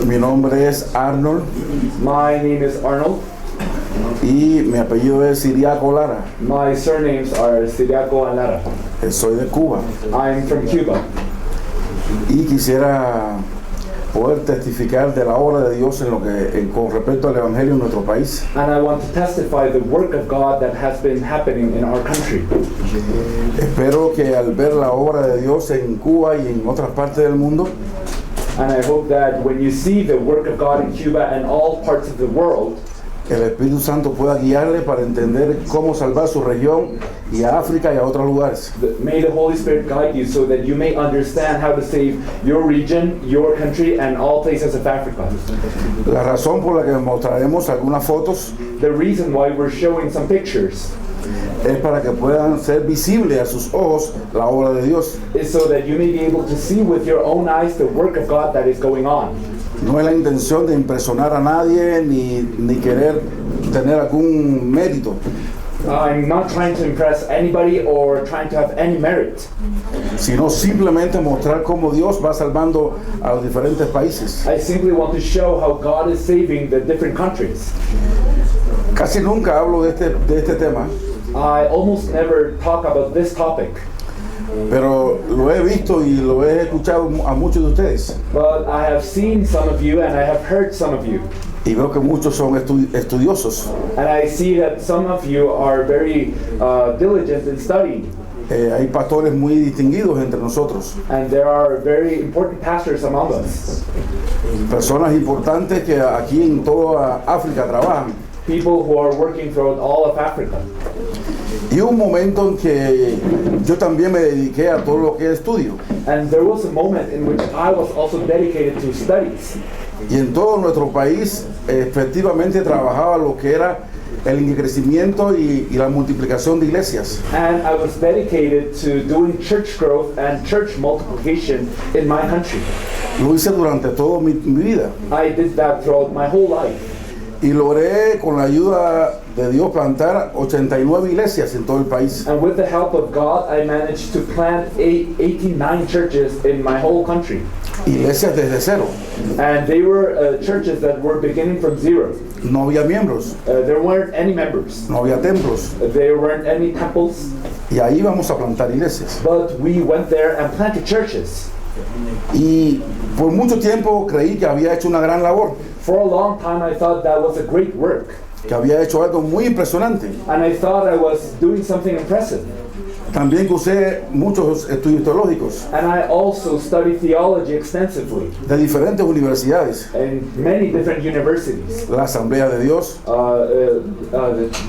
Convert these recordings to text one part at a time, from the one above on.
Mi nombre es Arnold My name is Arnold. y mi apellido es Siriaco Lara. My surnames are Siriaco and Lara. Soy de Cuba I'm from Cuba. y quisiera poder testificar de la obra de Dios con respecto al Evangelio en nuestro país. And I want to testify the work of God that has been happening in our country. Espero que al ver la obra de Dios en Cuba y en otras partes del mundo, And I hope that when you see the work of God in Cuba and all parts of the world, el Espíritu Santo pueda guiarle para entender cómo salvar su región y a África y a otros lugares. may the Holy Spirit guide you so that you may understand how to save your region, your country, and all places of Africa. La razón por la que mostraremos algunas fotos The reason why we're showing some pictures es para que puedan ser visible a sus ojos la obra de Dios. is so that you may be able to see with your own eyes the work of God that is going on. No es la intención de impresionar a nadie ni querer tener algún mérito, I'm not trying to impress anybody or trying to have any merit. sino simplemente mostrar cómo Dios va salvando a los diferentes países. I simply want to show how God is saving the different countries. Casi nunca hablo de este tema, I almost never talk about this topic, pero lo he visto y lo he escuchado a muchos de ustedes. but I have seen some of you and I have heard some of you. Y veo que muchos son estudiosos. And I see that some of you are very diligent in studying. Hay pastores muy distinguidos entre nosotros, And there are very important pastors among us. personas importantes que aquí en toda África trabajan. People who are working throughout all of Africa. Y hubo un momento en que yo también me dediqué a todo lo que es estudio. And there was a moment in which I was also dedicated to studies. Y en todo nuestro país efectivamente trabajaba lo que era el crecimiento y la multiplicación de iglesias. And I was dedicated to doing church growth and church multiplication in my country. Lo hice durante toda mi vida. I did that throughout my whole life. Y logré con la ayuda de Dios plantar 89 iglesias en todo el país. And with the help of God, I managed to plant 89 churches in my whole country. Iglesias desde cero. And they were churches that were beginning from zero. No había miembros, There weren't any members. no había templos. There weren't any temples. Y ahí vamos a plantar iglesias. But we went there and planted churches. Y por mucho tiempo creí que había hecho una gran labor, For a long time, I thought that was a great work. que había hecho algo muy impresionante. And I thought I was doing something impressive. También que usé muchos estudios teológicos And I also studied theology extensively de diferentes universidades. in many different universities. La Asamblea de Dios,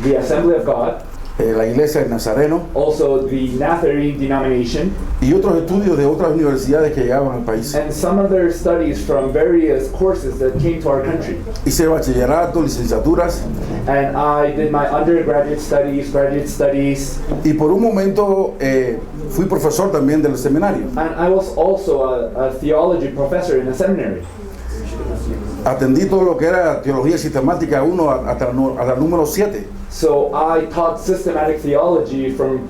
The Assembly of God, la Iglesia del Nazareno also the Nazarene denomination, y otros estudios de otras universidades que llegaban al país. and some other studies from various courses that came to our country. Hice bachillerato, licenciaturas And I did my undergraduate studies, graduate studies, y por un momento fui profesor también del seminario. and I was also a theology professor in a seminary. Atendí todo lo que era teología sistemática 1 hasta la número 7. So I taught systematic theology from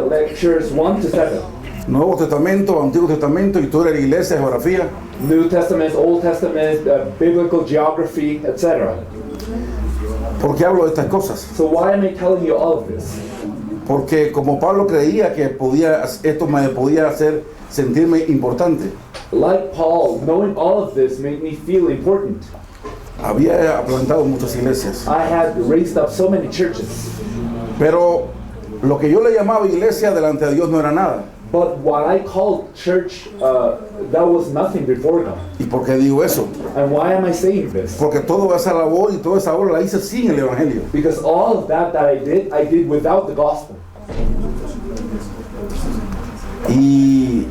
lectures 1 to 7. Nuevo Testamento, Antiguo Testamento, historia de la iglesia, geografía. New Testament, Old Testament, biblical geography, etc. ¿Por qué hablo de estas cosas? So why am I telling you all of this? Porque como Pablo creía que esto me podía hacer sentirme importante, Like Paul, knowing all of this made me feel important. había plantado muchas iglesias. I had raised up so many churches. Pero lo que yo le llamaba iglesia delante de Dios no era nada. But what I called church, that was nothing before God. ¿Y por qué digo eso? And why am I saying this? Porque toda esa labor y toda esa obra la hice sin el Evangelio. Because all of that I did without the gospel. Y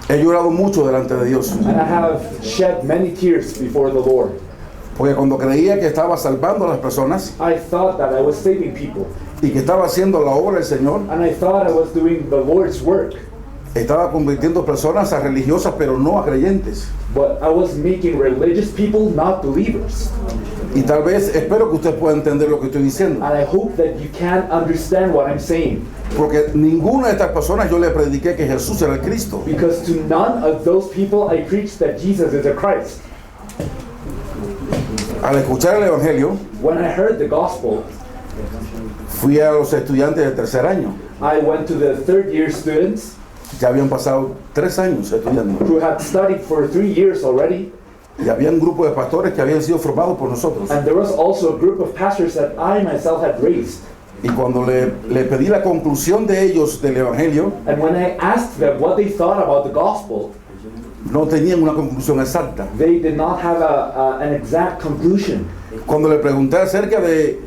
he llorado mucho delante de Dios. And I have shed many tears before the Lord. Porque cuando creía que estaba salvando a las personas I thought that I was saving people. y que estaba haciendo la obra del Señor, And I thought I was doing the Lord's work. estaba convirtiendo personas a religiosas, pero no a creyentes. But I was making religious people not believers. Y tal vez, espero que usted pueda entender lo que estoy diciendo. And I hope that you can understand what I'm saying. Porque ninguna de estas personas yo le prediqué que Jesús era el Cristo. Because to none of those people I preached that Jesus is a Christ. Al escuchar el Evangelio, When I heard the gospel, fui a los estudiantes de tercer año. I went to the third year students Ya habían pasado 3 años estudiando. who had studied for 3 years already. Y había un grupo de pastores que habían sido formados por nosotros. And there was also a group of pastors that I myself had raised. Y cuando le pedí la conclusión de ellos del Evangelio, And when I asked them what they thought about the gospel, no tenían una conclusión exacta. they did not have an exact conclusion. Cuando le pregunté acerca de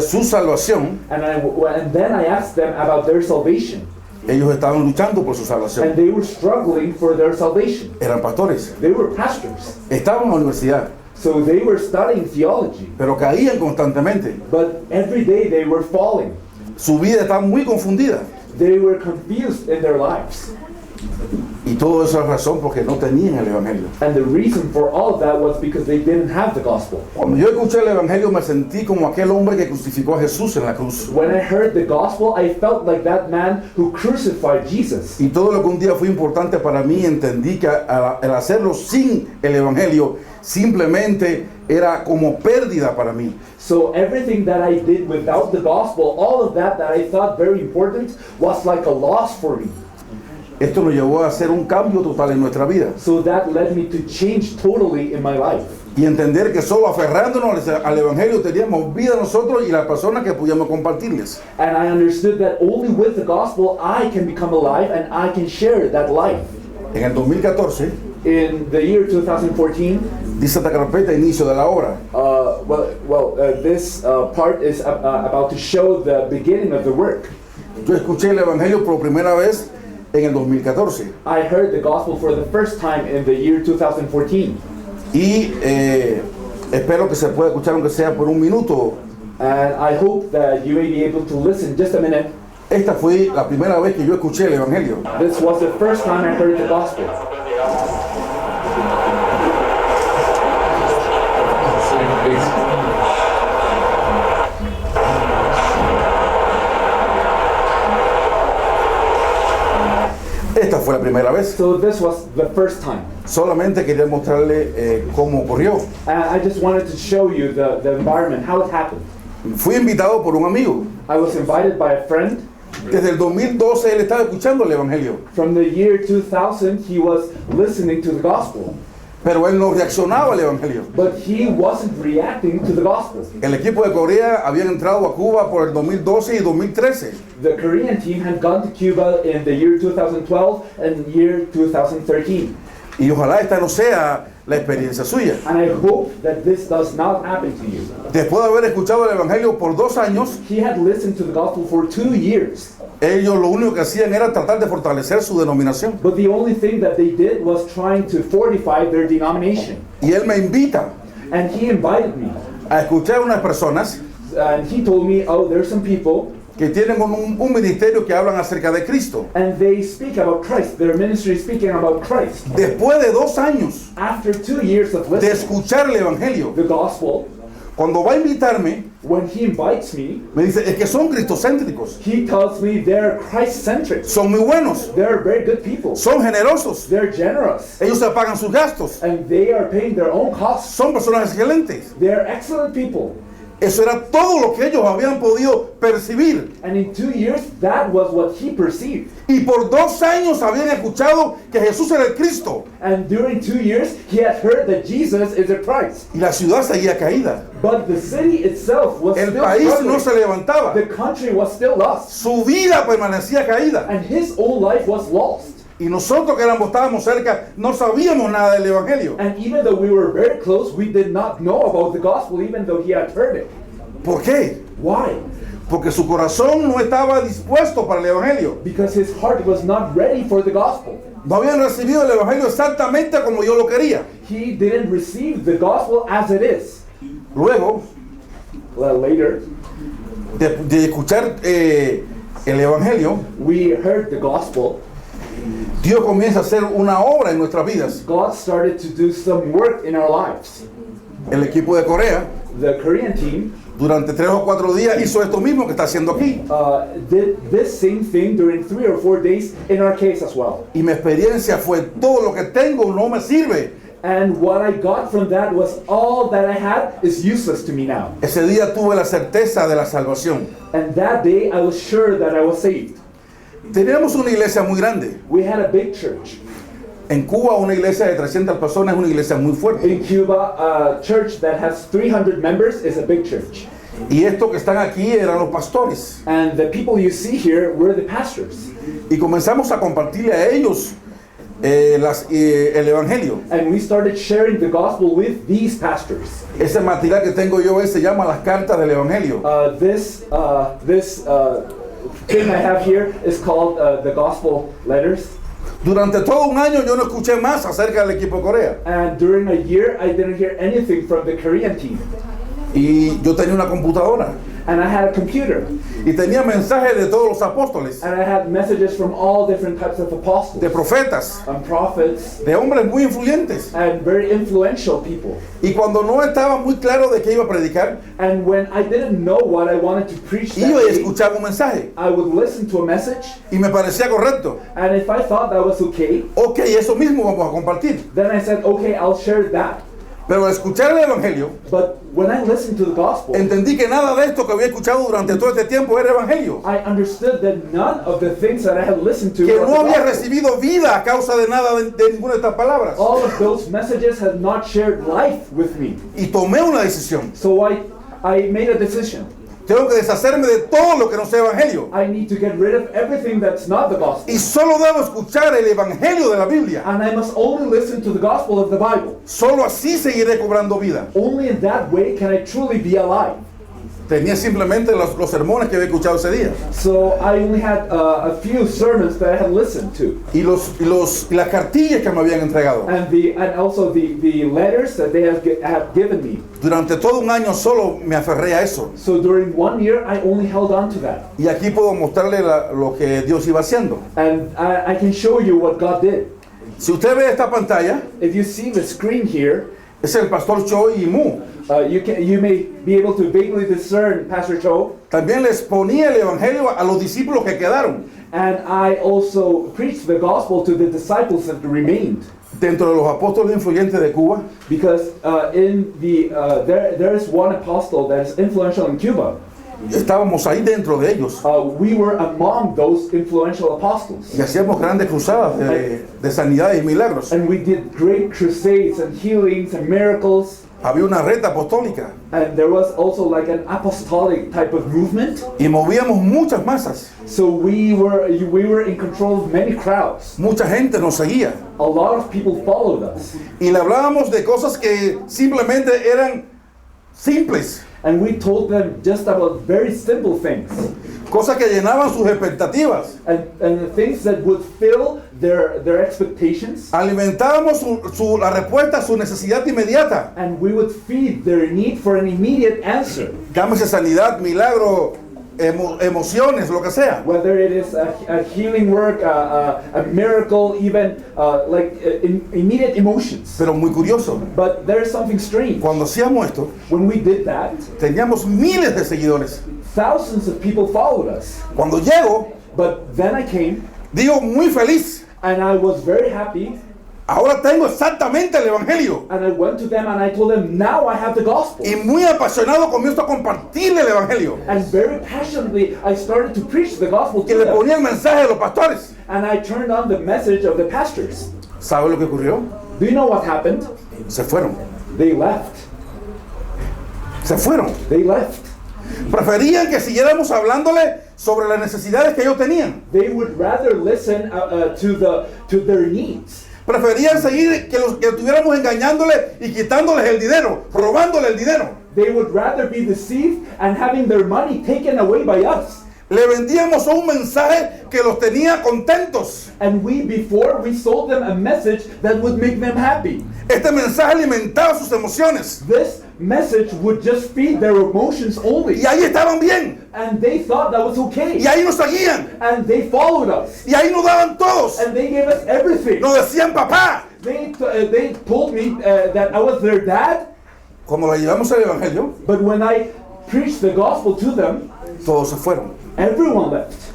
su salvación, And then I asked them about their salvation. ellos estaban luchando por su salvación. And they were struggling for their salvation. Eran pastores. They were pastors. Estaban en la universidad, So they were studying theology. pero caían constantemente. But every day they were falling. Su vida estaba muy confundida. They were confused in their lives. Y todo eso es razón porque no tenían el Evangelio. And the reason for all of that was because they didn't have the gospel. Cuando yo escuché el Evangelio me sentí como aquel hombre que crucificó a Jesús en la cruz. When I heard the gospel, I felt like that man who crucified Jesus. Y todo lo que un día fue importante para mí, entendí que al hacerlo sin el Evangelio simplemente era como pérdida para mí. So everything that I did without the gospel, all of that I thought very important, was like a loss for me. Esto nos llevó a hacer un cambio total en nuestra vida So that led me to change totally in my life. y entender que solo aferrándonos al Evangelio teníamos vida nosotros y las personas que pudiéramos compartirles. And I understood that only with the gospel I can become alive and I can share that life. En el 2014 In the year 2014, dice esta carpeta inicio de la obra. this part is about to show the beginning of the work. Yo escuché el Evangelio por primera vez en el 2014 I heard the gospel for the first time in the year 2014. y espero que se pueda escuchar aunque sea por un minuto. And I hope that you may be able to listen just a minute. Esta fue la primera vez que yo escuché el Evangelio. This was the first time I heard the gospel. Esta fue la primera vez. So this was the first time. Solamente quería mostrarle cómo ocurrió. And I just wanted to show you the environment, how it happened. Fui invitado por un amigo. I was invited by a friend. Desde el 2012 él estaba escuchando el Evangelio, From the year 2000, he was listening to the gospel. pero él no reaccionaba al Evangelio. But he wasn't reacting to the gospel. El equipo de Corea había entrado a Cuba por el 2012 y 2013. The Korean team had gone to Cuba in the year 2012 and year 2013. Y ojalá esta no sea la experiencia suya. And I hope that this does not happen to you. Después de haber escuchado el Evangelio por 2 años, He had listened to the gospel for 2 years. ellos lo único que hacían era tratar de fortalecer su denominación. But the only thing that they did was trying to fortify their denomination. Y él me invita And he invited me. a escuchar a unas personas And he told me, oh, there's some people, que tienen un ministerio que hablan acerca de Cristo. and they speak about Christ. Their ministry is speaking about Christ. Después de 2 años After 2 years of de listening escuchar el Evangelio, the gospel, cuando va a invitarme, when he invites me, me dice, es que son cristocéntricos, he tells me they're Christ-centric. son muy buenos, They're very good people. son generosos, They're generous. ellos se pagan sus gastos, And they are paying their own costs. son personas excelentes. They're excellent people. Eso era todo lo que ellos habían podido percibir. And in 2 years, that was what he perceived. Y por 2 años habían escuchado que Jesús era el Cristo. And during 2 years, he had heard that Jesus is the Christ. Y la ciudad seguía caída. But the city itself was El still país struggling. no se levantaba. The country was still lost. Su vida permanecía caída. And his own life was lost. Y nosotros que estábamos cerca no sabíamos nada del Evangelio. And even though we were very close, we did not know about the gospel, even though he had heard it. ¿Por qué? Why? Porque su corazón no estaba dispuesto para el Evangelio. Because his heart was not ready for the gospel. No habían recibido el Evangelio exactamente como yo lo quería. He didn't receive the gospel as it is. Luego Later, de escuchar el Evangelio, we heard the gospel. Dios comienza a hacer una obra en nuestras vidas. God started to do some work in our lives. El equipo de Corea, The Korean team durante 3 o 4 días, hizo esto mismo que está haciendo aquí. did this same thing during 3 or 4 days in our case as well. Y mi experiencia fue: todo lo que tengo no me sirve. And what I got from that was all that I had is useless to me now. Ese día tuve la certeza de la salvación. And that day I was sure that I was saved. Teníamos una iglesia muy grande. We had a big church. En Cuba, una iglesia de 300 personas es una iglesia muy fuerte. In Cuba, a church that has 300 members is a big church. Y estos que están aquí eran los pastores. And the people you see here were the pastors. Y comenzamos a compartirle a ellos el evangelio. And we started sharing the gospel with these pastors. Ese material que tengo yo se llama las cartas del evangelio. This thing I have here is called the gospel letters. Durante todo un año yo no escuché más acerca del equipo Corea. And during a year, I didn't hear anything from the Korean team. Y yo tenía una computadora. And I had a computer. Y tenía mensajes de todos los apóstoles, And I had messages from all different types of apostles. de profetas, And prophets. de hombres muy influyentes. And very influential people. Y cuando no estaba muy claro de qué iba a predicar, And when I didn't know what I wanted to preach that iba y day, escuchaba un mensaje I would listen to a message. y me parecía correcto. And if I thought that was okay, Ok, eso mismo vamos a compartir. then I said, okay, I'll share that. Pero al escuchar el evangelio, But when I listened to the gospel, entendí que nada de esto que había escuchado durante todo este tiempo era evangelio. I understood that none of the things that I had listened to Que was no the había gospel. recibido vida a causa de nada de ninguna de estas palabras. All of those messages had not shared life with me. Y tomé una decisión. So I made a decision. Tengo que deshacerme de todo lo que no sea evangelio. I need to get rid of everything that's not the gospel. Y solo debo escuchar el evangelio de la Biblia. And I must only listen to the gospel of the Bible. Solo así seguiré cobrando vida. Only in that way can I truly be alive. Tenía simplemente los sermones que había escuchado ese día. So I only had a few sermons that I had listened to. Y las cartillas que me habían entregado. And also the letters that they have given me. Durante todo un año solo me aferré a eso. So during 1 year, I only held on to that. Y aquí puedo mostrarle lo que Dios iba haciendo. And I can show you what God did. Si usted ve esta pantalla, If you see the screen here, es el pastor Choi y Mu. you may be able to vaguely discern Pastor Cho. También les ponía el evangelio a los discípulos que quedaron And I also preached the gospel to the disciples that remained. dentro de los apóstoles influyentes de Cuba. Because there is one apostle that is influential in Cuba. Estábamos ahí dentro de ellos We were among those influential apostles. y hacíamos grandes cruzadas de sanidades y milagros. And we did great crusades and healings and miracles. Había una red apostólica And there was also like an apostolic type of movement. y movíamos muchas masas. So we were in control of many crowds. Mucha gente nos seguía A lot of people followed us. y le hablábamos de cosas que simplemente eran simples, And we told them just about very simple things. cosas que llenaban sus expectativas. And the things that would fill their expectations. Alimentábamos la respuesta a su necesidad inmediata. And we would feed their need for an immediate answer. Llámese sanidad, milagro, emociones, lo que sea. Whether it is a healing work, a miracle, even immediate emotions. Pero muy curioso, But there is something strange. cuando hacíamos esto, When we did that, teníamos miles de seguidores. thousands of people followed us. Cuando llego, But then I came, digo muy feliz. and I was very happy, Ahora tengo exactamente el evangelio. and I went to them and I told them, now I have the gospel. Y muy apasionado comienzo a compartirle el evangelio. And very passionately, I started to preach the gospel Y to le them. ponía el mensaje de los pastores. And I turned on the message of the pastors. ¿Sabe lo que ocurrió? Do you know what happened? Se fueron. They left. Se fueron. They left. Preferían que siguiéramos hablándole sobre las necesidades que ellos tenían. They would rather listen to their needs. Preferían seguir que estuviéramos engañándole y quitándoles el dinero, robándole el dinero. They would rather be deceived and having their money taken away by us. Le vendíamos un mensaje que los tenía contentos. And before we sold them a message that would make them happy. Este mensaje alimentaba sus emociones. This message would just feed their emotions only. Y ahí estaban bien. And they thought that was okay. Y ahí nos seguían. And they followed us. Y ahí nos daban todos. And they gave us everything. Nos decían papá. They told me that I was their dad. Cuando la llevamos al evangelio, But when I preached the gospel to them, todos se fueron. everyone left.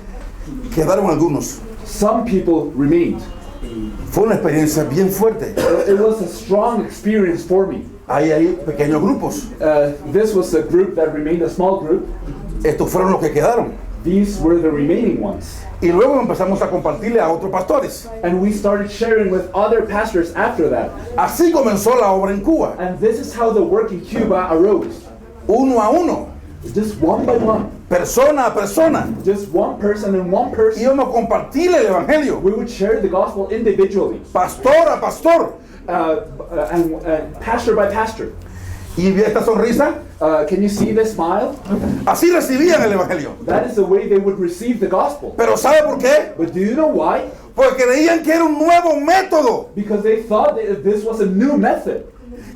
Quedaron algunos. Some people remained. Fue una experiencia bien fuerte. It was a strong experience for me. Hay pequeños grupos. This was a group that remained, a small group. Estos fueron los que quedaron. These were the remaining ones. Y luego empezamos a compartirle a otros pastores. And we started sharing with other pastors after that. Así comenzó la obra en Cuba. And this is how the work in Cuba arose. Uno a uno. Just one by one. Persona a persona. Just one person and one person. Íbamos a compartirle el evangelio. We would share the gospel individually. Pastor a pastor. And pastor by pastor. Y vi esta sonrisa. Can you see the smile? Así recibían el evangelio. That is the way they would receive the gospel. Pero ¿sabe por qué? But do you know why? Porque creían que era un nuevo método. Because they thought that this was a new method.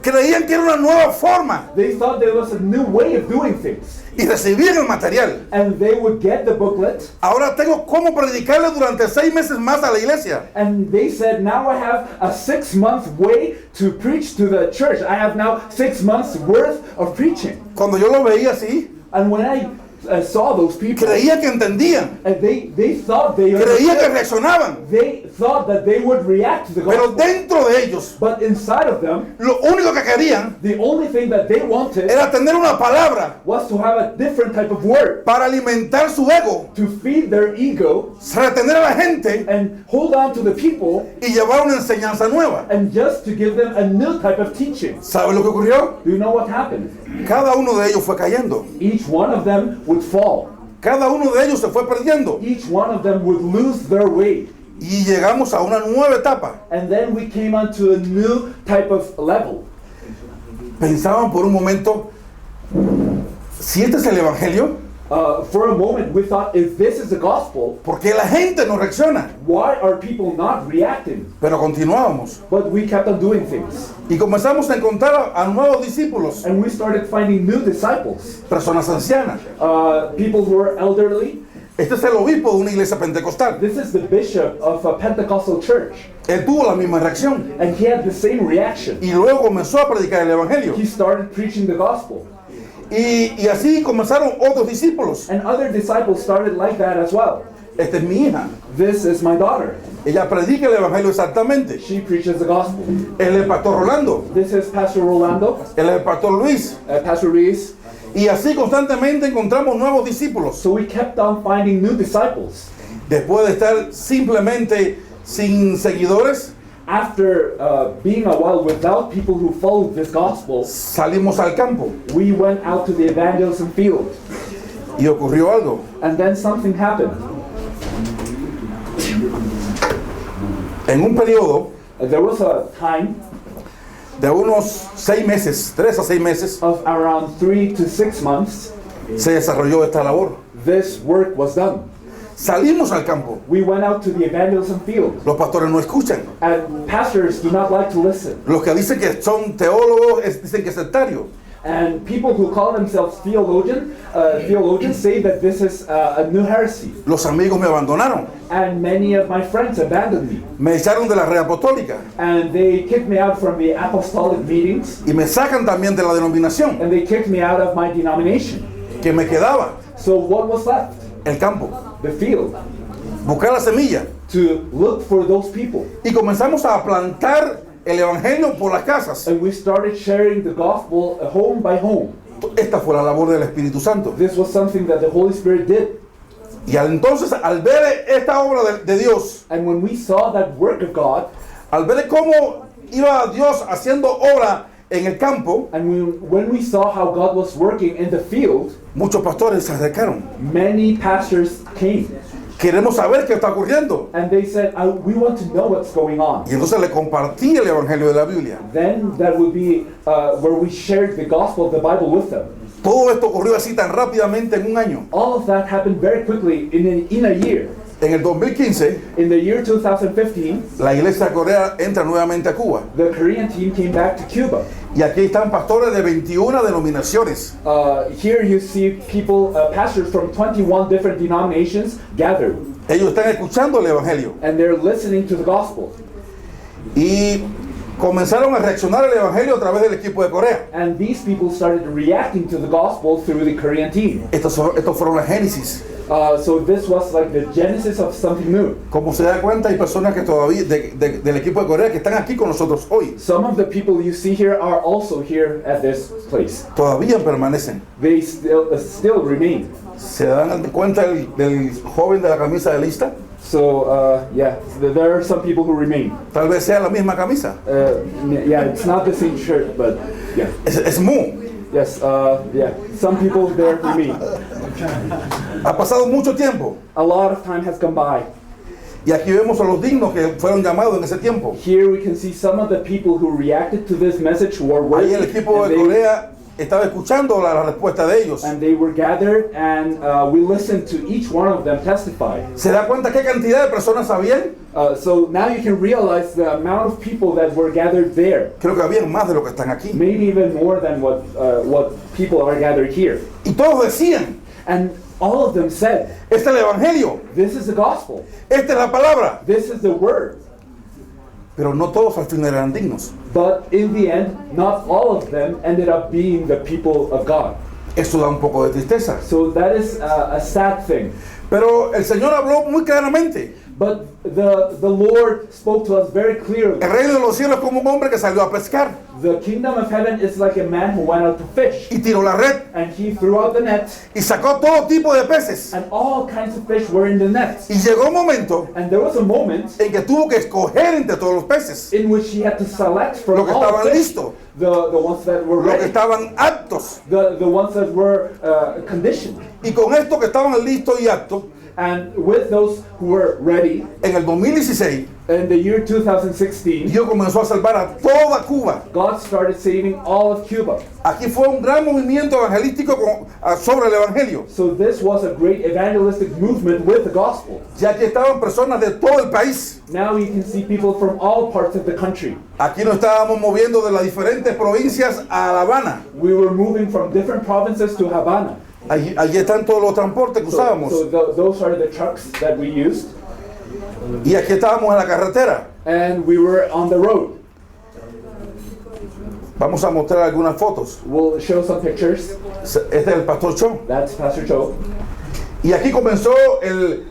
Creían que era una nueva forma. They thought there was a new way of doing things. Y recibían el material. And they would get the booklet. Ahora tengo cómo predicarle durante 6 meses más a la iglesia. And they said, now I have a 6-month way to preach to the church. I have now 6 months worth of preaching. Cuando yo lo veía así, And when I saw those people, creía que entendían. and they thought they Creía que understood. reaccionaban. They thought that they would react to the Pero gospel. dentro de ellos, But inside of them, lo único que querían the only thing that they wanted era tener una palabra was to have a different type of word, para alimentar su ego, to feed their ego retener a la gente and hold on to the people y llevar una enseñanza nueva. and just to give them a new type of teaching. ¿Sabe lo que ocurrió? Do you know what happened? Cada uno de ellos fue cayendo. Each one of them would fall. Cada uno de ellos se fue perdiendo. Each one of them would lose their way. Y llegamos a una nueva etapa. And then we came onto a new type of level. Pensaban por un momento, si este es el evangelio, For a moment, we thought, if this is the gospel, ¿por qué la gente no reacciona? why are people not reacting? Pero continuábamos. But we kept on doing things. Y comenzamos a encontrar a nuevos discípulos, And we started finding new disciples. personas ancianas. People who are elderly. Este es el obispo de una iglesia pentecostal. This is the bishop of a Pentecostal church. Él tuvo la misma reacción. And he had the same reaction. Y luego comenzó a predicar el evangelio. He started preaching the gospel. Y así comenzaron otros discípulos. And other disciples started like that as well. Esta es mi hija. This is my daughter. Ella predica el evangelio exactamente. She preaches the gospel. Él es el pastor Rolando. This is Pastor Rolando, Él es el pastor Luis. Pastor Reese. Y así constantemente encontramos nuevos discípulos. So we kept on finding new disciples. Después de estar simplemente sin seguidores, After being a while without people who followed this gospel, salimos al campo. we went out to the evangelism field. Y ocurrió algo. And then something happened. En un periodo There was a time de unos 6 meses, 3 a 6 meses, of around 3 to 6 months, se desarrolló esta labor. this work was done. Salimos al campo. We went out to the evangelism field. Los pastores no escuchan. And pastors do not like to listen. Los que dicen que son teólogos dicen que es sectario. And people who call themselves theologians say that this is a new heresy. Los amigos me abandonaron. And many of my friends abandoned me. Me echaron de la red apostólica. And they kicked me out from the apostolic meetings. Y me sacan también de la denominación And they kicked me out of my denomination. que me quedaba. So what was left? El campo. The field. Buscar la semilla. To look for those people. Y comenzamos a plantar el evangelio por las casas. And we started sharing the gospel home by home. Esta fue la labor del Espíritu Santo. This was something that the Holy Spirit did. Y entonces al ver esta obra de Dios, And when we saw that work of God, al ver cómo iba Dios haciendo obra en el campo, and when we saw how God was working in the field, muchos pastores se acercaron. many pastors came. Queremos saber qué está ocurriendo. And they said, we want to know what's going on. Y entonces le compartí el evangelio de la Biblia. Then that would be where we shared the gospel of the Bible with them. Todo esto ocurrió así tan rápidamente en un año. All of that happened very quickly in a year. En el 2015, In the year 2015, la iglesia de Corea entra nuevamente a Cuba. the Korean team came back to Cuba. Y aquí están pastores de 21 denominaciones. Here you see people, pastors from 21 different denominations gathered, Ellos están escuchando el Evangelio. and they're listening to the gospel. Y comenzaron a reaccionar al Evangelio a través del equipo de Corea. And these people started reacting to the gospel through the Korean team. Estos fueron las génesis. So this was like the genesis of something new. Como se da cuenta, hay personas que todavía del equipo de Corea que están aquí con nosotros hoy. Some of the people you see here are also here at this place. Todavía permanecen. They still remain. ¿Se dan cuenta del joven de la camisa de lista? So yeah, there are some people who remain. Tal vez sea la misma camisa. Yeah, it's not the same shirt, but yeah. Es Mu. Yes, yeah. Some people there remain. Ha pasado mucho tiempo. A lot of time has gone by. Y aquí vemos a los dignos que fueron llamados en ese tiempo. Here we can see some of the people who reacted to this message who are Ahí worthy, el equipo de Corea estaba escuchando la respuesta de ellos. and they were gathered, and we listened to each one of them testify. ¿Se da cuenta qué cantidad de personas habían? So now you can realize the amount of people that were gathered there. Creo que habían más de lo que están aquí. Maybe even more than what people are gathered here. Y todos decían, And all of them said, este es el Evangelio, this is the gospel. esta es la palabra. This is the word. Pero no todos al final eran dignos. But in the end, not all of them ended up being the people of God. Eso da un poco de tristeza. So that is a sad thing. Pero el Señor habló muy claramente. But the Lord spoke to us very clearly. El reino de los cielos es como un hombre que salió a pescar The kingdom of heaven is like a man who went out to fish, y tiró la red and he threw out the net, y sacó todo tipo de peces. and all kinds of fish were in the net. Y llegó un momento And there was a moment en que tuvo que escoger entre todos los peces in which he had to select from los que all estaban fish, listos, the ones that were los que ready, estaban aptos. the ones that were conditioned. Y con estos que estaban listos y aptos, And with those who were ready, en el 2016, in the year 2016, Dios comenzó a salvar a toda Cuba. God started saving all of Cuba. Aquí fue un gran movimiento evangelístico sobre el Evangelio. So this was a great evangelistic movement with the gospel. Ya que estaban personas de todo el país. Now you can see people from all parts of the country. Aquí nos estábamos moviendo de las diferentes provincias a La Habana. We were moving from different provinces to Havana. Allí están todos los transportes que usábamos. Those are the trucks that we used. Y aquí estábamos en la carretera. And we were on the road. Vamos a mostrar algunas fotos. We'll show some pictures. Este es el pastor Cho. That's Pastor Cho. Y aquí comenzó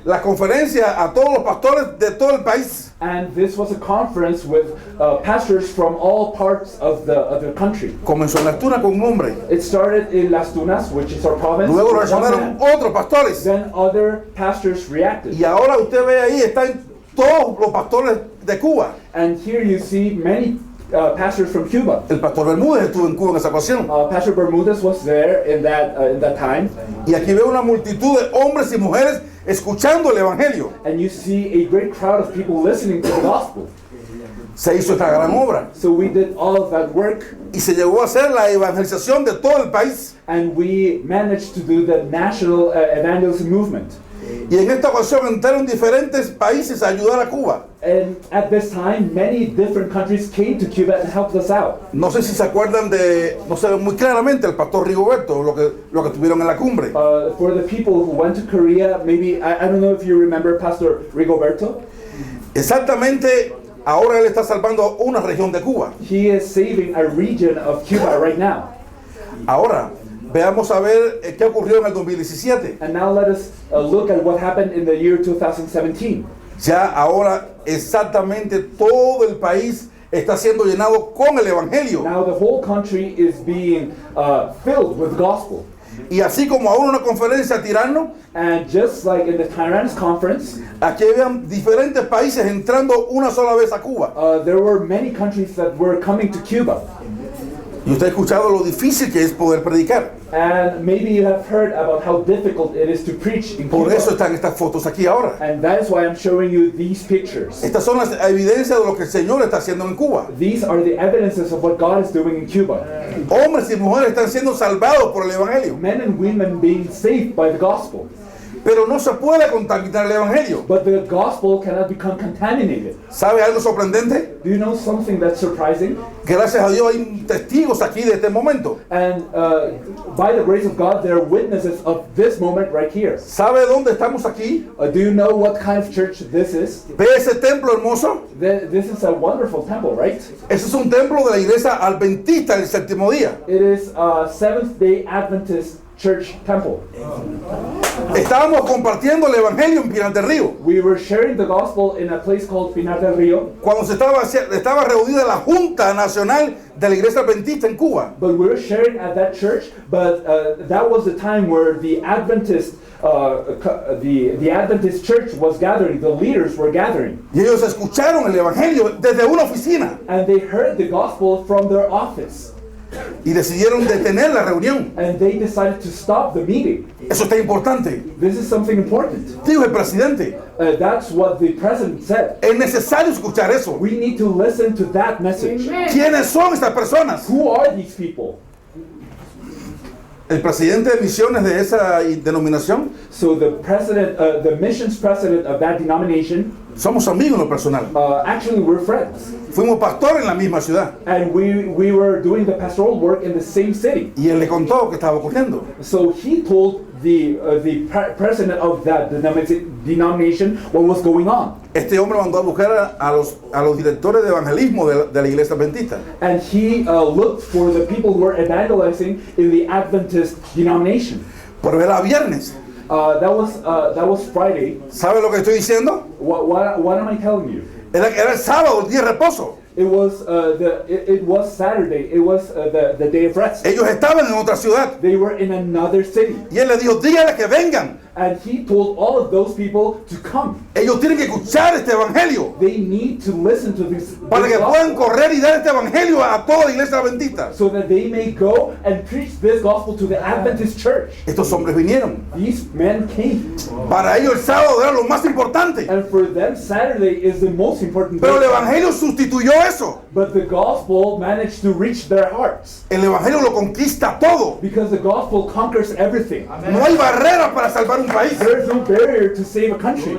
la conferencia a todos los pastores de todo el país. And this was a conference with pastors from all parts of the country. Comenzó en la Tuna con un hombre. It started in Las Tunas, which is our province. Luego with one reaccionaron man. otros pastores. Then other pastors reacted. Y ahora usted ve ahí, están todos los pastores de Cuba. And here you see many pastors from Cuba. El pastor Bermúdez estuvo en Cuba en esa ocasión. Pastor Bermudez was there in that time. Y aquí veo una multitud de hombres y mujeres escuchando el Evangelio. And you see a great crowd of people listening to the gospel. Se hizo esta gran obra. So we did all of that work, Y se llegó a hacer la evangelización de todo el país. and we managed to do the national evangelism movement. Y en esta ocasión entraron diferentes países a ayudar a Cuba. And at this time, many different countries came to Cuba and helped us out. No sé si se acuerdan no se ve muy claramente el pastor Rigoberto, lo que tuvieron en la cumbre. For the people who went to Korea, maybe, I don't know if you remember Pastor Rigoberto. Exactamente, ahora él está salvando una región de Cuba. He is saving a region of Cuba right now. Ahora, veamos a ver qué ocurrió en el 2017. And now let us look at what happened in the year 2017. Ya ahora exactamente todo el país está siendo llenado con el Evangelio. Now the whole country is being filled with gospel. Y así como ahora una conferencia tirano, And just like in the Tyrannus conference, aquí habían diferentes países entrando una sola vez a Cuba. there were many countries that were coming to Cuba. Y usted ha escuchado lo difícil que es poder predicar. And maybe you have heard about how difficult it is to preach in Por Cuba. eso están estas fotos aquí ahora. And that is why I'm showing you these pictures. Estas son las evidencias de lo que el Señor está haciendo en Cuba. These are the evidences of what God is doing in Cuba. Hombres y mujeres están siendo salvados por el Evangelio. Men and women being saved by the gospel. Pero no se puede contaminar el evangelio. But the gospel cannot become contaminated. ¿Sabe algo sorprendente? Do you know something that's surprising? Gracias a Dios hay testigos aquí de este momento. And by the grace of God, there are witnesses of this moment right here. ¿Sabe dónde estamos aquí? Do you know what kind of church this is? ¿Ve ese templo hermoso? This is a wonderful temple, right? Ese es un templo de la iglesia adventista del séptimo día. It is a Seventh-day Adventist church temple. Estábamos compartiendo el evangelio en Pinar del Río. We were sharing the gospel in a place called Pinar del Río. Cuando estaba reunida la Junta Nacional de la Iglesia Adventista en Cuba. But we were sharing at that church, but that was the time where the Adventist the Adventist church was gathering, the leaders were gathering. Y ellos escucharon el evangelio desde una oficina. And they heard the gospel from their office. Y decidieron detener la reunión. And they decided to stop the meeting. Eso está importante. This is something important. Dijo el presidente. That's what the president said. Es necesario escuchar eso. We need to listen to that message. ¿Quiénes son estas personas? Who are these people? El presidente de misiones de esa denominación. So the president, the missions president of that denomination. Somos amigos en lo personal. Actually, we're friends. Fuimos pastores en la misma ciudad. And we were doing the pastoral work in the same city. Y él le contó lo que estaba ocurriendo. So he told the president of that denomination what was going on. Este hombre mandó a buscar a los directores de evangelismo de la iglesia adventista. And he looked for the people who were evangelizing in the Adventist denomination. Pero era viernes. That was Friday. ¿Sabe lo que estoy diciendo? What am I telling you? Era el sábado, el día de reposo. It was Saturday. It was the day of rest. Ellos estaban en otra ciudad. They were in another city. Y él le dijo, dígale que vengan. And he told all of those people to come. Ellos tienen que escuchar este evangelio. They need to listen to this Para que gospel, puedan correr y dar este evangelio a toda la iglesia adventista. so that they may go and preach this gospel to the Adventist church. Estos hombres vinieron. These men came. Para ellos el sábado era lo más importante. And for them, Saturday is the most important Pero el day. evangelio sustituyó eso. But the gospel managed to reach their hearts. El evangelio lo conquista todo. Because the gospel conquers everything. No hay barreras para salvar un país. There is no barrier to save a country.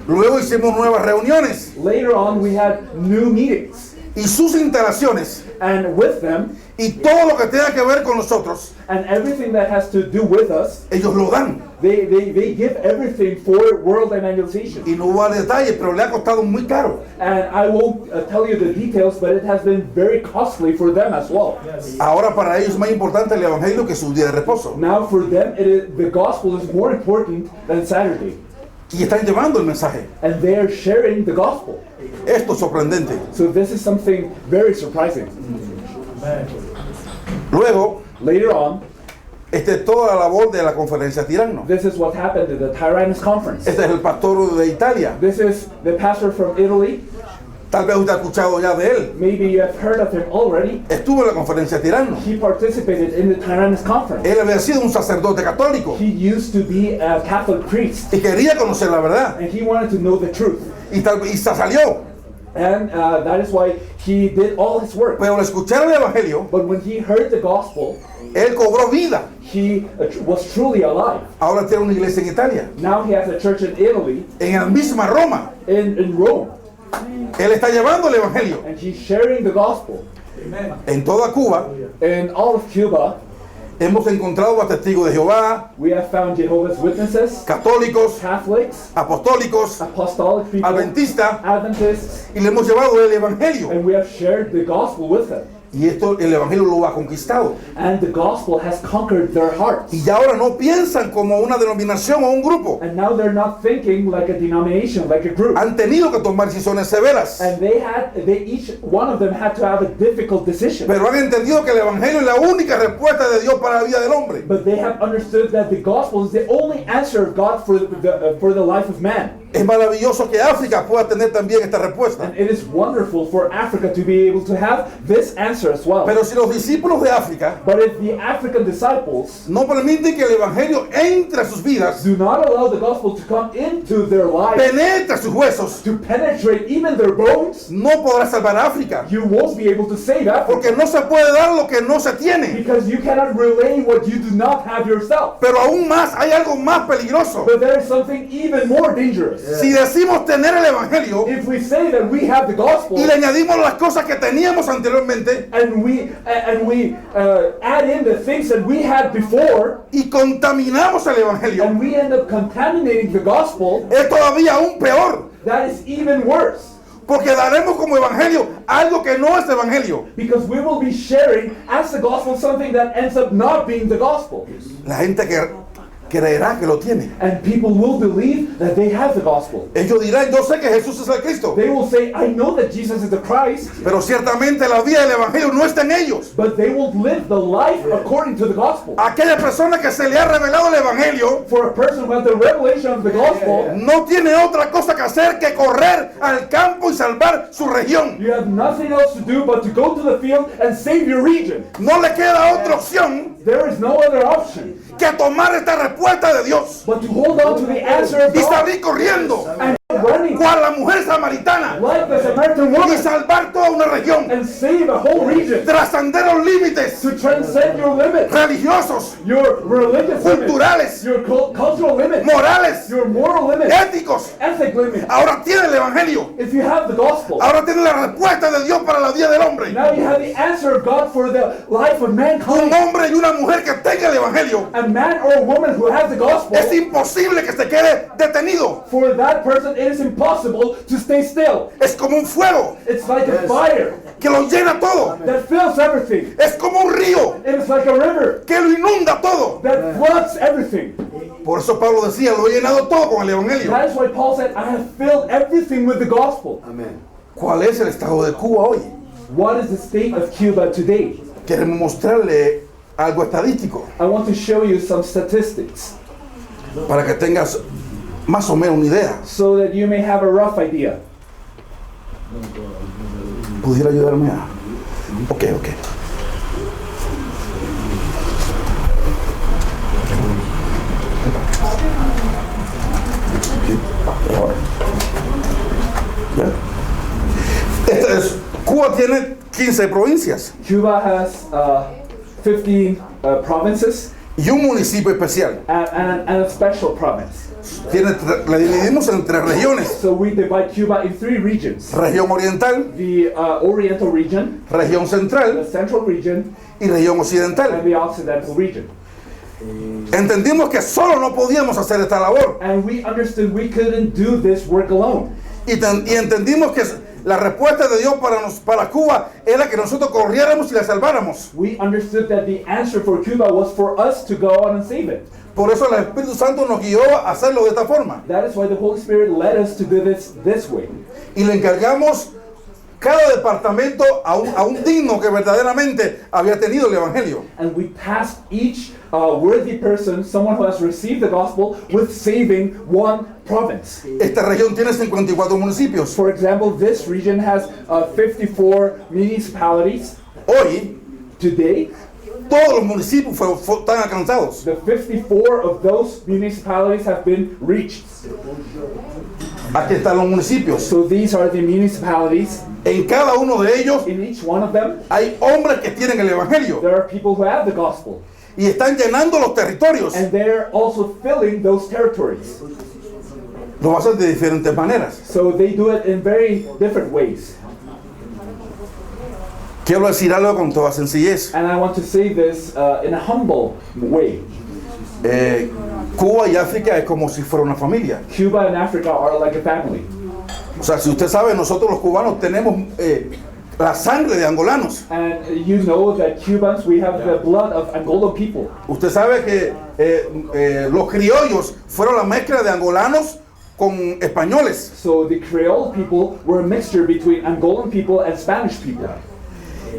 Luego hicimos nuevas reuniones Later on, we had new meetings. y sus instalaciones And with them, y todo lo que tenga que ver con nosotros, and everything that has to do with us, ellos lo dan. they give everything for world evangelization. Y no hubo detalles, pero le ha costado muy caro. And I won't tell you the details, but it has been very costly for them as well. Ahora para ellos es más importante el evangelio que su día de reposo. Now for them, the gospel is more important than Saturday. Y están llevando el mensaje. And they are sharing the gospel. Esto es sorprendente. So this is something very surprising. Luego, Later on, toda la labor de la conferencia Tirano. this is what happened at the Tyrannus conference. Este es el pastor de Italia. This is the pastor from Italy. Tal vez usted ha escuchado ya de él. Maybe you have heard of him already. Estuvo en la conferencia Tirano. He participated in the Tyrannus conference. Él había sido un sacerdote católico He used to be a Catholic priest, y quería conocer la verdad. and he wanted to know the truth. Y se salió. And that is why he did all his work. Pero al escuchar el evangelio, But when he heard the gospel, él cobró vida. he was truly alive. Ahora tiene una iglesia en Italia, Now he has a church in Italy, en la misma Roma. in Rome, Él está llevando el evangelio and he's sharing the gospel. en toda Cuba. In all of Cuba, Hemos encontrado a testigos de Jehová, we have found Jehovah's Witnesses, católicos, Catholics, apostólicos, apostolic people, adventistas, Adventists, y le hemos llevado el evangelio. and we have shared the gospel with them. Y esto, el evangelio lo ha conquistado. And the gospel has conquered their hearts. Y ya ahora no piensan como una denominación o un grupo. And now they're not thinking like a denomination, like a group. Han tenido que tomar decisiones severas. And each one of them had to have a difficult decision. Pero han entendido que el evangelio es la única respuesta de Dios para la vida del hombre. But they have understood that the gospel is the only answer of God for the life of man. Es maravilloso que África pueda tener también esta respuesta. And it is wonderful for Africa to be able to have this answer as well. Pero si los discípulos de África But if the African disciples no permiten que el evangelio entre a sus vidas, do not allow the gospel to come into their lives, penetre sus huesos, to penetrate even their bones, no podrá salvar a África. you won't be able to save Africa. Porque no se puede dar lo que no se tiene. Because you cannot relay what you do not have yourself. Pero aún más, hay algo más peligroso. But there is something even more dangerous. Si decimos tener el evangelio If we say that we have the gospel y le añadimos las cosas que teníamos anteriormente and we add in the things that we had before y contaminamos el evangelio, and we end up contaminating the gospel, es todavía aún peor. that is even worse. Porque daremos como evangelio algo que no es evangelio. Because we will be sharing as the gospel something that ends up not being the gospel. La gente que creerá que lo tiene. And people will believe that they have the gospel. Ellos dirán, yo sé que Jesús es el Cristo. They will say, I know that Jesus is the Christ, Pero ciertamente la vida del evangelio no está en ellos. but they won't live the life according to the gospel. Aquella persona que se le ha revelado el evangelio For a person who has the revelation of the gospel, no tiene otra cosa que hacer que correr al campo y salvar su región. you have nothing else to do but to go to the field and save your region. No le queda otra opción There is no other option que tomar esta respuesta de Dios but to hold on to the answer of y God salir corriendo and running cual la mujer samaritana like the Samaritan y woman salvar toda una región, and save a whole region, trascender los límites to transcend your limits, religiosos, your religious limits, culturales, your cultural limits, morales, your moral limits, éticos. ethic limits. Ahora tiene el evangelio, If you have the gospel, ahora tiene la respuesta de Dios para la vida del hombre. now you have the answer of God for the life of Un mankind. hombre y una mujer que tenga el evangelio, A man or a woman who has the gospel, es imposible que se quede detenido. for that person it is impossible to stay still. Es como un fuego It's like a fire que lo llena todo. that fills everything. Es como un río It is like a river que lo inunda todo. that floods everything. Por eso Pablo decía, lo he llenado todo con el evangelio. That is why Paul said, I have filled everything with the gospel. ¿Cuál es el estado de Cuba hoy? What is the state of Cuba today? Queremos mostrarle algo estadístico I want to show you some statistics para que tengas más o menos una idea. so that you may have a rough idea. ¿Pudiera ayudarme a...? Ok. Cuba tiene 15 provincias Cuba has 15 provinces y un municipio especial. and a special province. La dividimos en 3 regiones. So we divide Cuba in 3 regions. Región oriental, The Oriental region, región the central Central region, y región and occidental. the Occidental region. Entendimos que solo no podíamos hacer esta labor And we understood we couldn't do this work alone. y entendimos que la respuesta de Dios para Cuba era que nosotros corriéramos y la salváramos. We understood that the answer for Cuba was for us to go out and save it. Por eso el Espíritu Santo nos guió a hacerlo de esta forma. That is why the Holy Spirit led us to do this way. Y le encargamos cada departamento a un digno que verdaderamente había tenido el Evangelio. And we tasked each worthy person, someone who has received the gospel, with saving one province. Esta región tiene 54 municipios. For example, this region has 54 municipalities. Hoy, Today, todos los municipios están alcanzados. the 54 of those municipalities have been reached. Aquí están los municipios. So these are the municipalities. En cada uno de ellos In each one of them, hay hombres que tienen el Evangelio there are people who have the gospel. y están llenando los territorios. And they're also filling those territories. Lo hacen de diferentes maneras. So they do it in very different ways. Quiero decir algo con toda sencillez. And I want to say this in a humble way. Cuba y África es como si fuera una familia. Cuba and Africa are like a family. O sea, si usted sabe, nosotros los cubanos tenemos la sangre de angolanos. And you know that Cubans, we have the blood of Angolan people. Usted sabe que los criollos fueron la mezcla de angolanos con españoles. So the Creole people were a mixture between Angolan people and Spanish people.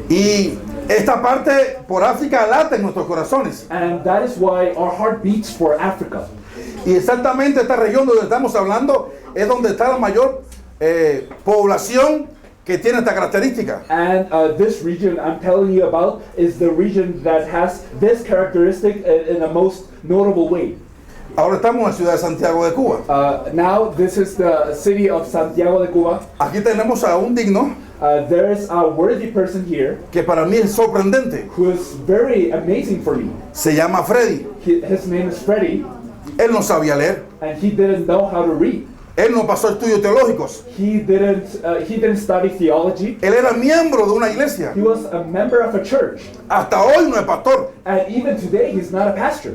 Y esta parte por África late en nuestros corazones. And that is why our heart beats for Africa. Y exactamente esta región donde estamos hablando es donde está la mayor población que tiene esta característica. And this region I'm telling you about is the region that has this characteristic in the most notable way. Ahora estamos en la ciudad de Santiago de Cuba. Now this is the city of Santiago de Cuba. Aquí tenemos a un digno There is a worthy person here que para mí es sorprendente. who is very amazing for me. Se llama Freddy. His name is Freddie, Él no sabía leer. and he didn't know how to read. Él no pasó estudios teológicos. He didn't study theology. Él era miembro de una iglesia. He was a member of a church, Hasta hoy no es pastor. and even today he's not a pastor.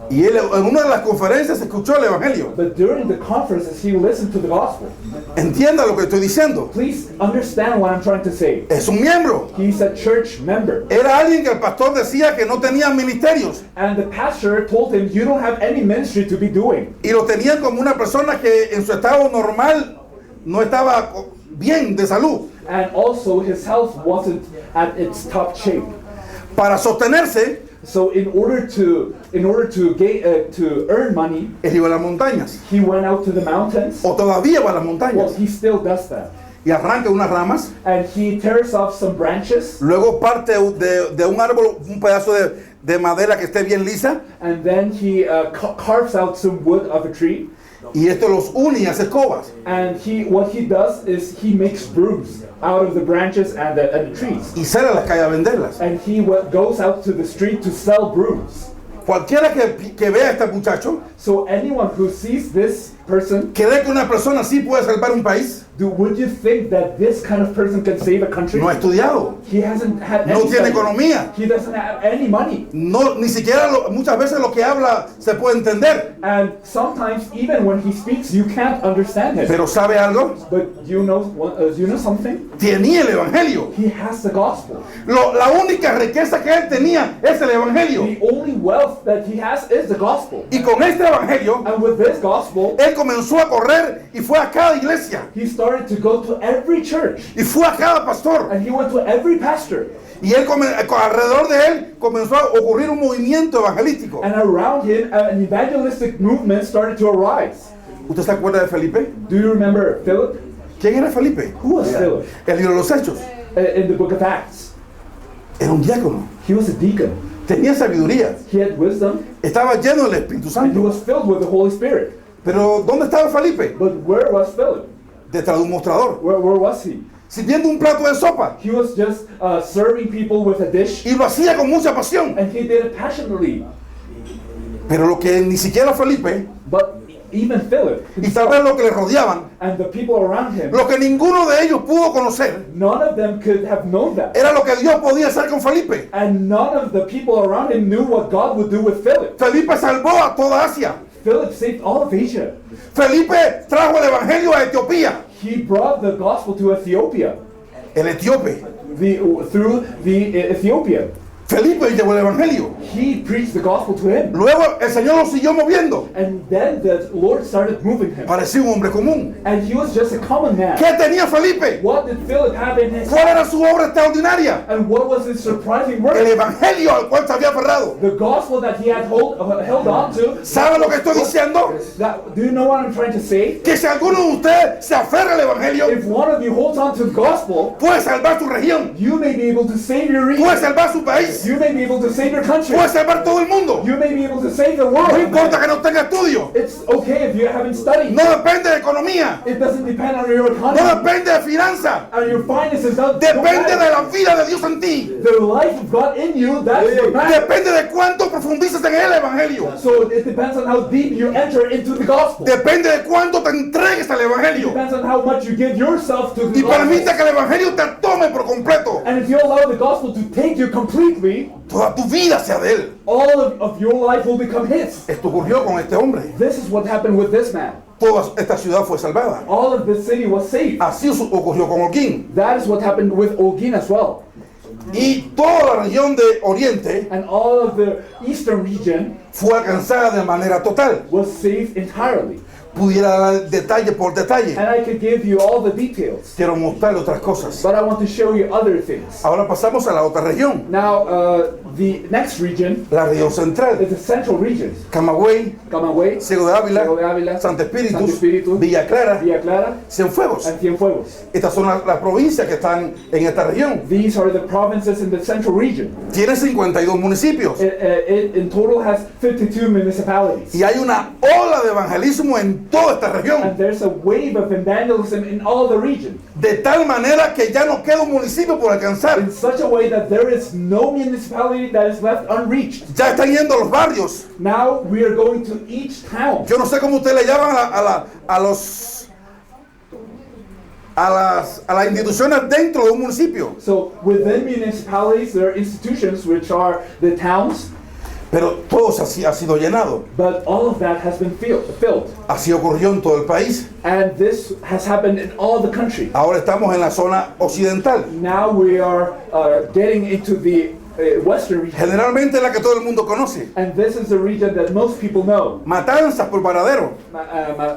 Y él en una de las conferencias escuchó el evangelio. But during the conferences, he listened to the gospel. Entienda lo que estoy diciendo. Please understand what I'm trying to say. Es un miembro. He's a church member, Era alguien que el pastor decía que no tenía ministerios. and the pastor told him, "You don't have any ministry to be doing." Y lo tenían como una persona que en su estado normal no estaba bien de salud. And also, his health wasn't at its top shape. Para sostenerse, So, in order to earn money, él iba a las montañas. he went out to the mountains. O todavía va a las Well, montañas. he still does that, Y arranca unas ramas. and he tears off some branches, Luego parte de un árbol, un pedazo de madera que esté bien lisa. and then he carves out some wood of a tree. Y esto los une y hace escobas. And what he does is he makes brooms out of the branches and the trees. Y sale a las calles a venderlas. And he goes out to the street to sell brooms. Cualquiera que vea a este muchacho, So anyone who sees this person, que ve que una persona así puede salvar un país, would you think that this kind of person can save a country? no ha estudiado, He hasn't had no any tiene study. economía, He doesn't have any money. no, ni siquiera muchas veces lo que habla se puede entender. And sometimes even when he speaks, you can't understand him. Pero ¿sabe algo? But you know something? Tenía el evangelio. He has the gospel. La única riqueza que él tenía es el evangelio. The only wealth that he has is the gospel. Y con este evangelio, And with this gospel, él comenzó a correr y fue a cada iglesia. he started to go to every church, Y fue a cada pastor. and he went to every pastor. Y él alrededor de él comenzó a ocurrir un movimiento evangelístico. And around him, an evangelistic movement started to arise. ¿Usted se acuerda de Felipe? Do you remember Philip? ¿Quién era Felipe? Who was Philip? El libro de los Hechos. In the book of Acts, Era un diácono. he was a deacon. Tenía sabiduría. He had wisdom, Estaba lleno del Espíritu and he Santo. was filled with the Holy Spirit. Pero ¿dónde estaba Felipe? But where was Philip? Detrás de un mostrador. Where was he? Sirviendo un plato de sopa. He was just serving people with a dish, Y lo hacía con mucha pasión. and he did it passionately. Pero lo que ni siquiera Felipe, But even Philip y tal vez lo que le rodeaban, and the people around him, lo que ninguno de ellos pudo conocer, none of them could have known that. era lo que Dios podía hacer con Felipe. And none of the people around him knew what God would do with Philip. Felipe salvó a toda Asia. Philip saved all of Asia. Felipe trajo el evangelio a Etiopía. He brought the gospel to Ethiopia, El etíope. through the Ethiopian. Felipe llevó el evangelio. He preached the gospel to him. Luego el Señor lo siguió moviendo. And then the Lord started moving him. Parecía un hombre común. And he was just a common man. ¿Qué tenía Felipe? What did Philip have in his ¿Cuál era su obra extraordinaria? And what was his surprising El work? evangelio al cual se había aferrado. The gospel that he had held on to. ¿Sabe lo que estoy diciendo? Do you know what I'm trying to say? Que si alguno de ustedes se aferra al evangelio, If one of you holds on to the gospel, puede salvar su región, you may be able to save your puede region. salvar su país, You may be able to save your country. puede salvar todo el mundo. You may be able to save the No world. importa que no tenga estudio. It's okay if you haven't studied. No depende de economía. It doesn't depend on your No economy. depende de finanzas. And your finances don't Depende de matter. la vida de Dios en ti. The life of God in you, that's what matters. Depende de cuánto profundizas en el evangelio. So it depends on how deep you enter into the gospel. It Depende de cuánto te entregues al evangelio. depends on how much you give yourself to the Y permite gospel. que el evangelio te tome por completo. And if you allow the gospel to take you completely, Toda tu vida sea de él. all of your life will become his. Esto ocurrió con este hombre. This is what happened with this man. Toda esta ciudad fue salvada. All of this city was saved. Así ocurrió con Holguín. That is what happened with Olguín as well. Y toda la región de Oriente And all of the eastern region fue alcanzada de manera total. was saved entirely. Pudiera dar detalle por detalle. And I could give you all the details. Quiero mostrar otras cosas. But I want to show you other things. Ahora pasamos a la otra región. Now, The next region la región central, is the central region. Camagüey, Camagüey, Ciego de Ávila, Ciego de Ávila, Santo Santo Espíritu, Espíritu, Villa Clara, Villa Clara, Cienfuegos. and Cienfuegos. Estas son las provincias que están en esta región. These are the provinces in the central region. Tiene 52 municipios. It in total has 52 municipalities. Y hay una ola de evangelismo en toda esta región. And there's a wave of evangelism in all the region. De tal manera que ya no queda un municipio por alcanzar. In such a way that there is no municipality that is left unreached. Ya están yendo a los barrios. Now we are going to each town. Yo no sé cómo ustedes le llaman a las instituciones dentro de un municipio. So within municipalities, there are institutions which are the towns, Pero todo ha sido llenado. but all of that has been filled. Así ocurrió en todo el país. And this has happened in all the country. Ahora estamos en la zona occidental. Now we are getting into the western region. Generalmente la que todo el mundo conoce. And this is the region that most people know. Matanzas por Varadero.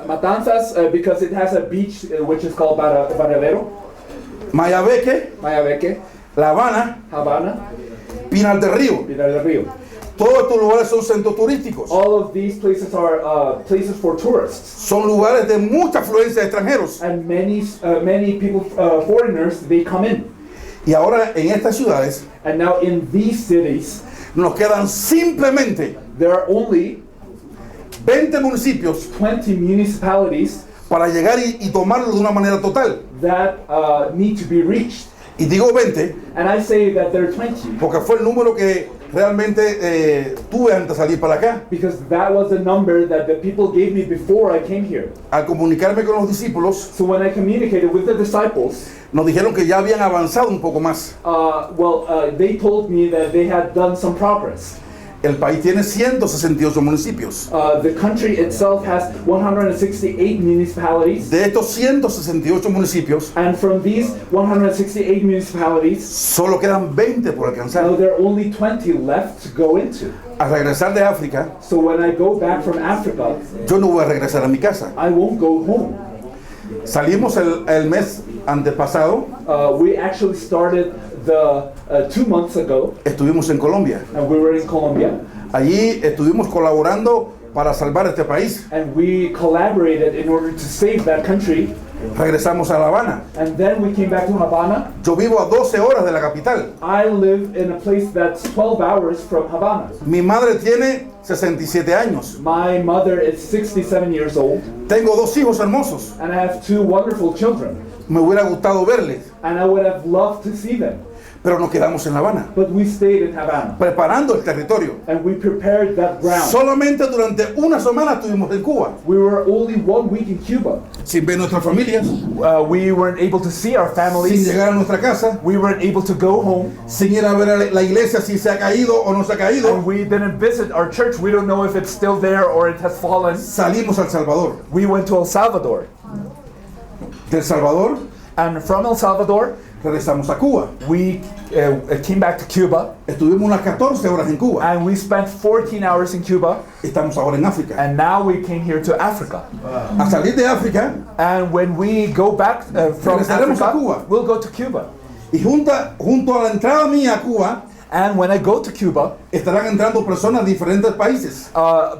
Matanzas, because it has a beach which is called Varadero, Mayabeque, Mayabeque, La Habana, Havana, Pinar del Río. Pinar del Río. Todos estos lugares son centros turísticos. All of these places are places for tourists. Son lugares de mucha afluencia de extranjeros. And many people, foreigners, they come in. Y ahora en estas ciudades And now in these cities, nos quedan simplemente there are only 20 municipios 20 municipalities para llegar y tomarlo de una manera total. that need to be reached. Y digo 20 And I say that there are 20 porque fue el número que realmente tuve antes de salir para acá. because that was the number that the people gave me before I came here. Al comunicarme con los discípulos, So when I communicated with the disciples, nos dijeron que ya habían avanzado un poco más. they told me that they had done some progress. El país tiene 168 municipios. The country itself has 168 municipalities, De estos 168 municipios, and from these 168 municipalities, solo quedan 20 por now alcanzar. there are only 20 left to go into. Al regresar de África, So when I go back from Africa, yo no voy a regresar a mi casa. I won't go home. Salimos el mes antepasado, We actually started the 2 months ago, estuvimos en Colombia. and we were in Colombia, Allí estuvimos colaborando para salvar este país. and we collaborated in order to save that country. Regresamos a La Habana. And then we came back to Havana. Yo vivo a 12 horas de la capital. I live in a place that's 12 hours from Havana. Mi madre tiene 67 años. My mother is 67 years old, Tengo dos hijos hermosos. and I have 2 wonderful children, Me hubiera gustado verles, and I would have loved to see them. pero nos quedamos en La Habana, But we stayed in Havana, preparando el territorio. and we prepared that ground. Solamente durante una semana estuvimos en Cuba, We were only 1 week in Cuba. sin ver nuestras familias, We weren't able to see our sin families. llegar a nuestra casa, We weren't able to go home, sin ir a ver a la iglesia si se ha caído o no se ha and caído. we didn't visit our church. We don't know if it's still there or it has fallen. Salimos a El Salvador. We went to El Salvador, Del Salvador and from El Salvador, regresamos a Cuba. we came back to Cuba, Estuvimos unas 14 horas en Cuba. and we spent 14 hours in Cuba, Estamos ahora en África. and now we came here to Africa. A salir de África And when we go back from Regresaremos a Africa, Cuba. we'll go to Cuba. y junto a la entrada mía a Cuba And when I go to Cuba, estarán entrando personas de diferentes países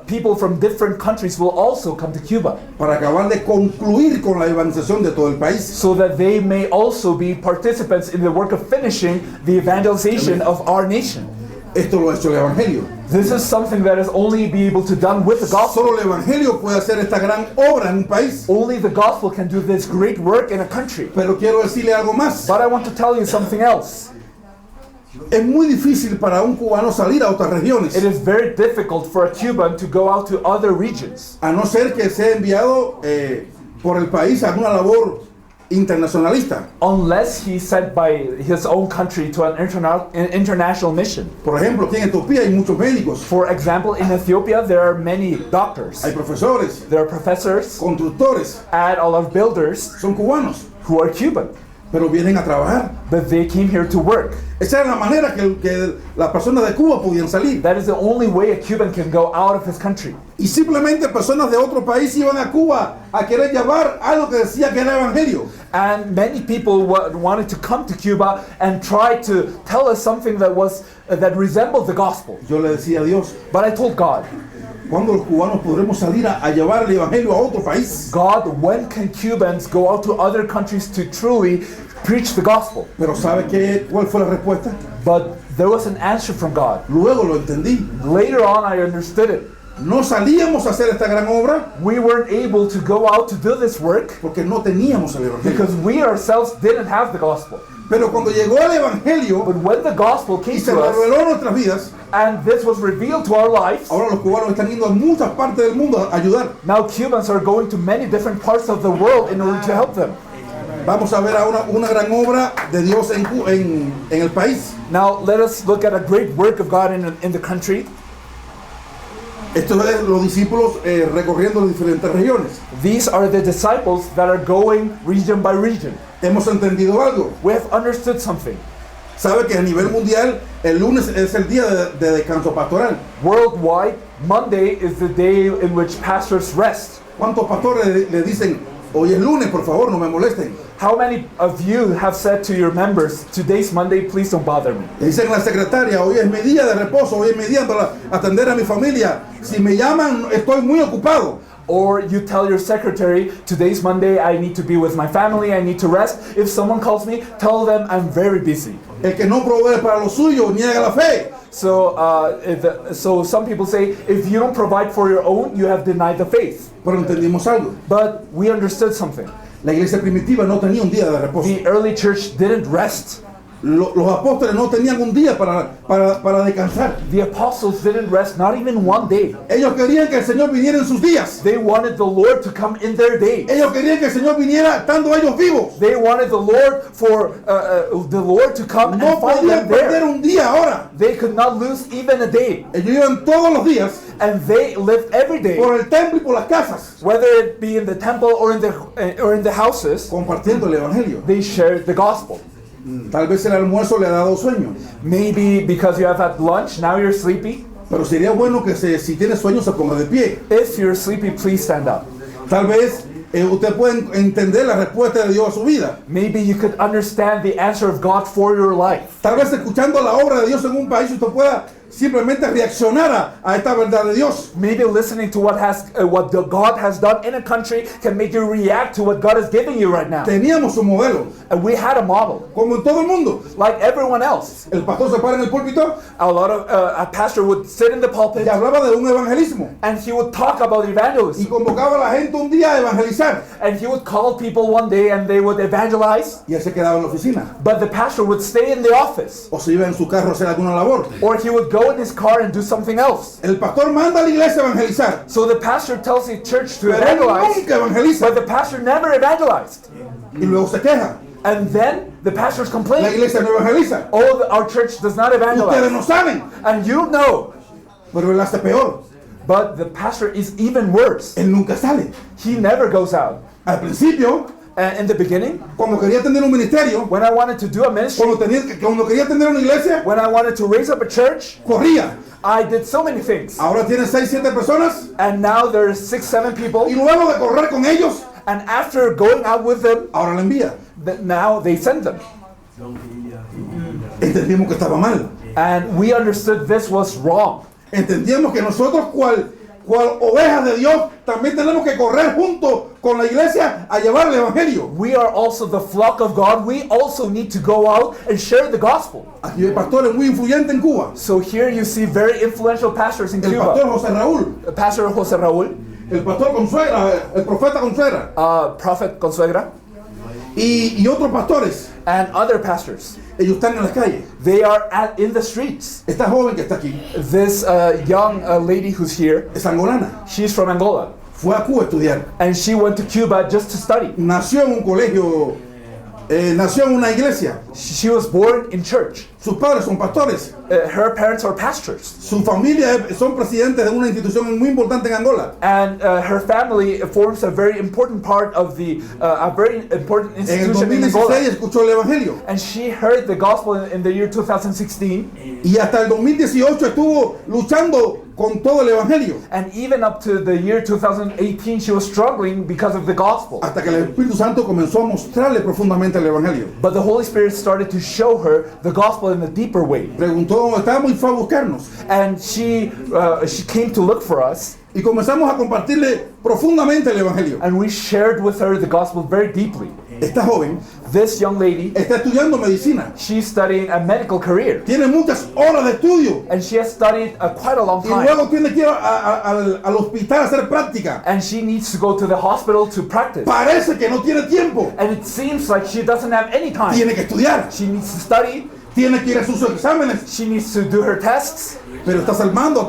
people from different countries will also come to Cuba, para acabar de concluir con la evangelización de todo el país. so that they may also be participants in the work of finishing the evangelization of our nation. Esto lo ha hecho el Evangelio. This is something that is only be able to done with the gospel. Solo el Evangelio puede hacer esta gran obra en un país. Only the gospel can do this great work in a country. Pero quiero decirle algo más. But I want to tell you something else. Es muy difícil para un cubano salir a otras regiones, It is very difficult for a Cuban to go out to other regions, a no ser que sea enviado por el país a alguna labor internacionalista. unless he's sent by his own country to an international mission. Por ejemplo, aquí en Etiopía hay muchos médicos, For example, in Ethiopia, there are many doctors, hay profesores, there are professors, constructores, and a lot of builders son cubanos, who are Cuban. pero vienen a trabajar. but they came here to work. Esa era la manera que las personas de Cuba podían salir. That is the only way a Cuban can go out of his country. Y simplemente personas de otro país iban a Cuba a querer llevar algo que decía que era evangelio. And many people wanted to come to Cuba and try to tell us something that resembled the gospel. Yo le decía a Dios, But I told God, ¿cuándo los cubanos podremos salir a llevar el evangelio a otro país? God, when can Cubans go out to other countries to truly preach the gospel? Pero ¿sabe cuál fue la respuesta? But there was an answer from God. Luego lo entendí. Later on, I understood it. No salíamos a hacer esta gran obra We weren't able to go out to do this work porque no teníamos el evangelio. because we ourselves didn't have the gospel. Pero cuando llegó el evangelio But when the gospel y came se to us, reveló en nuestras vidas, and this was revealed to our lives, ahora los cubanos están yendo a muchas partes del mundo a ayudar. now Cubans are going to many different parts of the world in order to help them. Vamos a ver ahora una gran obra de Dios en el país. Now let us look at a great work of God in the country. Esto es los discípulos recorriendo las diferentes regiones. These are the disciples that are going region by region. Hemos entendido algo. We have understood something. Sabe que a nivel mundial el lunes es el día de descanso pastoral. Worldwide, Monday is the day in which pastors rest. ¿Cuántos pastores le dicen, hoy es lunes, por favor, no me molesten? How many of you have said to your members, today's Monday, please don't bother me? Le dicen a la secretaria, hoy es mi día de reposo, hoy es mi día para atender a mi familia. Si me llaman, estoy muy ocupado. Or you tell your secretary, today's Monday, I need to be with my family, I need to rest. If someone calls me, tell them I'm very busy. El que no provee para lo suyo, niega la fe. So some people say, if you don't provide for your own, you have denied the faith. Pero entendimos algo. But we understood something. La iglesia primitiva no tenía un día de reposo. The early church didn't rest. Los apóstoles no tenían un día para descansar. The apostles didn't rest, not even one day. Ellos querían que el Señor viniera en sus días. They wanted the Lord to come in their days. Ellos querían que el Señor viniera estando ellos vivos. They wanted the Lord to come No and find podían them perder there. un día ahora. They could not lose even a day. Ellos iban todos los días And they lived every day, por el templo y por las casas, whether it be in the temple or in the houses, compartiendo el evangelio. they shared the gospel. Tal vez el almuerzo le ha dado sueño, Maybe because you have had lunch, now you're sleepy. pero sería bueno que si tiene sueño se ponga de pie. If you're sleepy, please stand up. Tal vez usted puede entender la respuesta de Dios a su vida. Maybe you could understand the answer of God for your life. Tal vez escuchando la obra de Dios en un país usted pueda simplemente reaccionar a esta verdad de Dios. Maybe listening to what God has done in a country can make you react to what God is giving you right now. Teníamos un modelo, And we had a model, como en todo el mundo. like everyone else. El pastor se para en el púlpito A pastor would sit in the y pulpit hablaba de un evangelismo and he would talk about y evangelism. convocaba a la gente un día a evangelizar And he would call people one day and they would evangelize. y él se quedaba en la oficina But the pastor would stay in the office. o se iba en su carro a hacer alguna labor. Or he would go in his car and do something else. El pastor manda a la iglesia a evangelizar, So the pastor tells the church to pero él evangelize, nunca evangeliza but the pastor never evangelized. y luego se queja. And then the pastors La complain, iglesia no evangeliza. oh, our church does not Ustedes evangelize. no saben, And you know, pero él hace peor. but the pastor is even worse. Él nunca sale. He never goes out. Al principio, And in the beginning, cuando quería tener un ministerio, when I wanted to do a ministry, cuando quería tener una iglesia, when I wanted to raise up a church, corría. I did so many things. Ahora tiene 6, 7 personas And now there's 6, 7 people. y luego de correr con ellos, And after going out with them, ahora la envía. now they send them. Entendimos que estaba mal. And we understood this was wrong. Entendíamos que nosotros, cual ovejas de Dios, también tenemos que correr junto con la iglesia a llevar el evangelio. We are also the flock of God. We also need to go out and share the gospel. Aquí hay pastores muy influyentes en Cuba. So here you see very influential pastors in El pastor Cuba. José Raúl, Pastor Jose Raúl, el pastor Consuegra, el profeta Consuegra Prophet Consuegra, y otros pastores. and other pastors. Ellos están en las calles. They are in the streets. Esta joven que está aquí This young lady who's here, es angolana. she's from Angola. Fue a Cuba a estudiar. And she went to Cuba just to study. Nació en un colegio nació en una iglesia. She was born in church. Sus padres son pastores. Her parents are pastors. Su familia son presidentes de una institución muy importante en Angola. And her family forms a very important part of a very important En el institution in 2016 Angola. escuchó el evangelio. And she heard the gospel in the year 2016. Y hasta el 2018 estuvo luchando con todo el evangelio. And even up to the year 2018, she was struggling because of the gospel. Hasta que el Espíritu Santo comenzó a mostrarle profundamente el evangelio. But the Holy Spirit started to show her the gospel in a deeper way. Preguntó dónde estábamos y fue a buscarnos. And she came to look for us. Y comenzamos a compartirle profundamente el evangelio. And we shared with her the gospel very deeply. Esta joven This young lady, está estudiando medicina. she's studying a medical career. Tiene muchas horas de estudio. And she has studied quite a long Y time. luego tiene que ir al hospital a hacer práctica. And she needs to go to the hospital to practice. Parece que no tiene tiempo. And it seems like she doesn't have any time. Tiene que estudiar. She needs to study. Tiene que ir a sus exámenes. She needs to do her tests. Pero está salvando a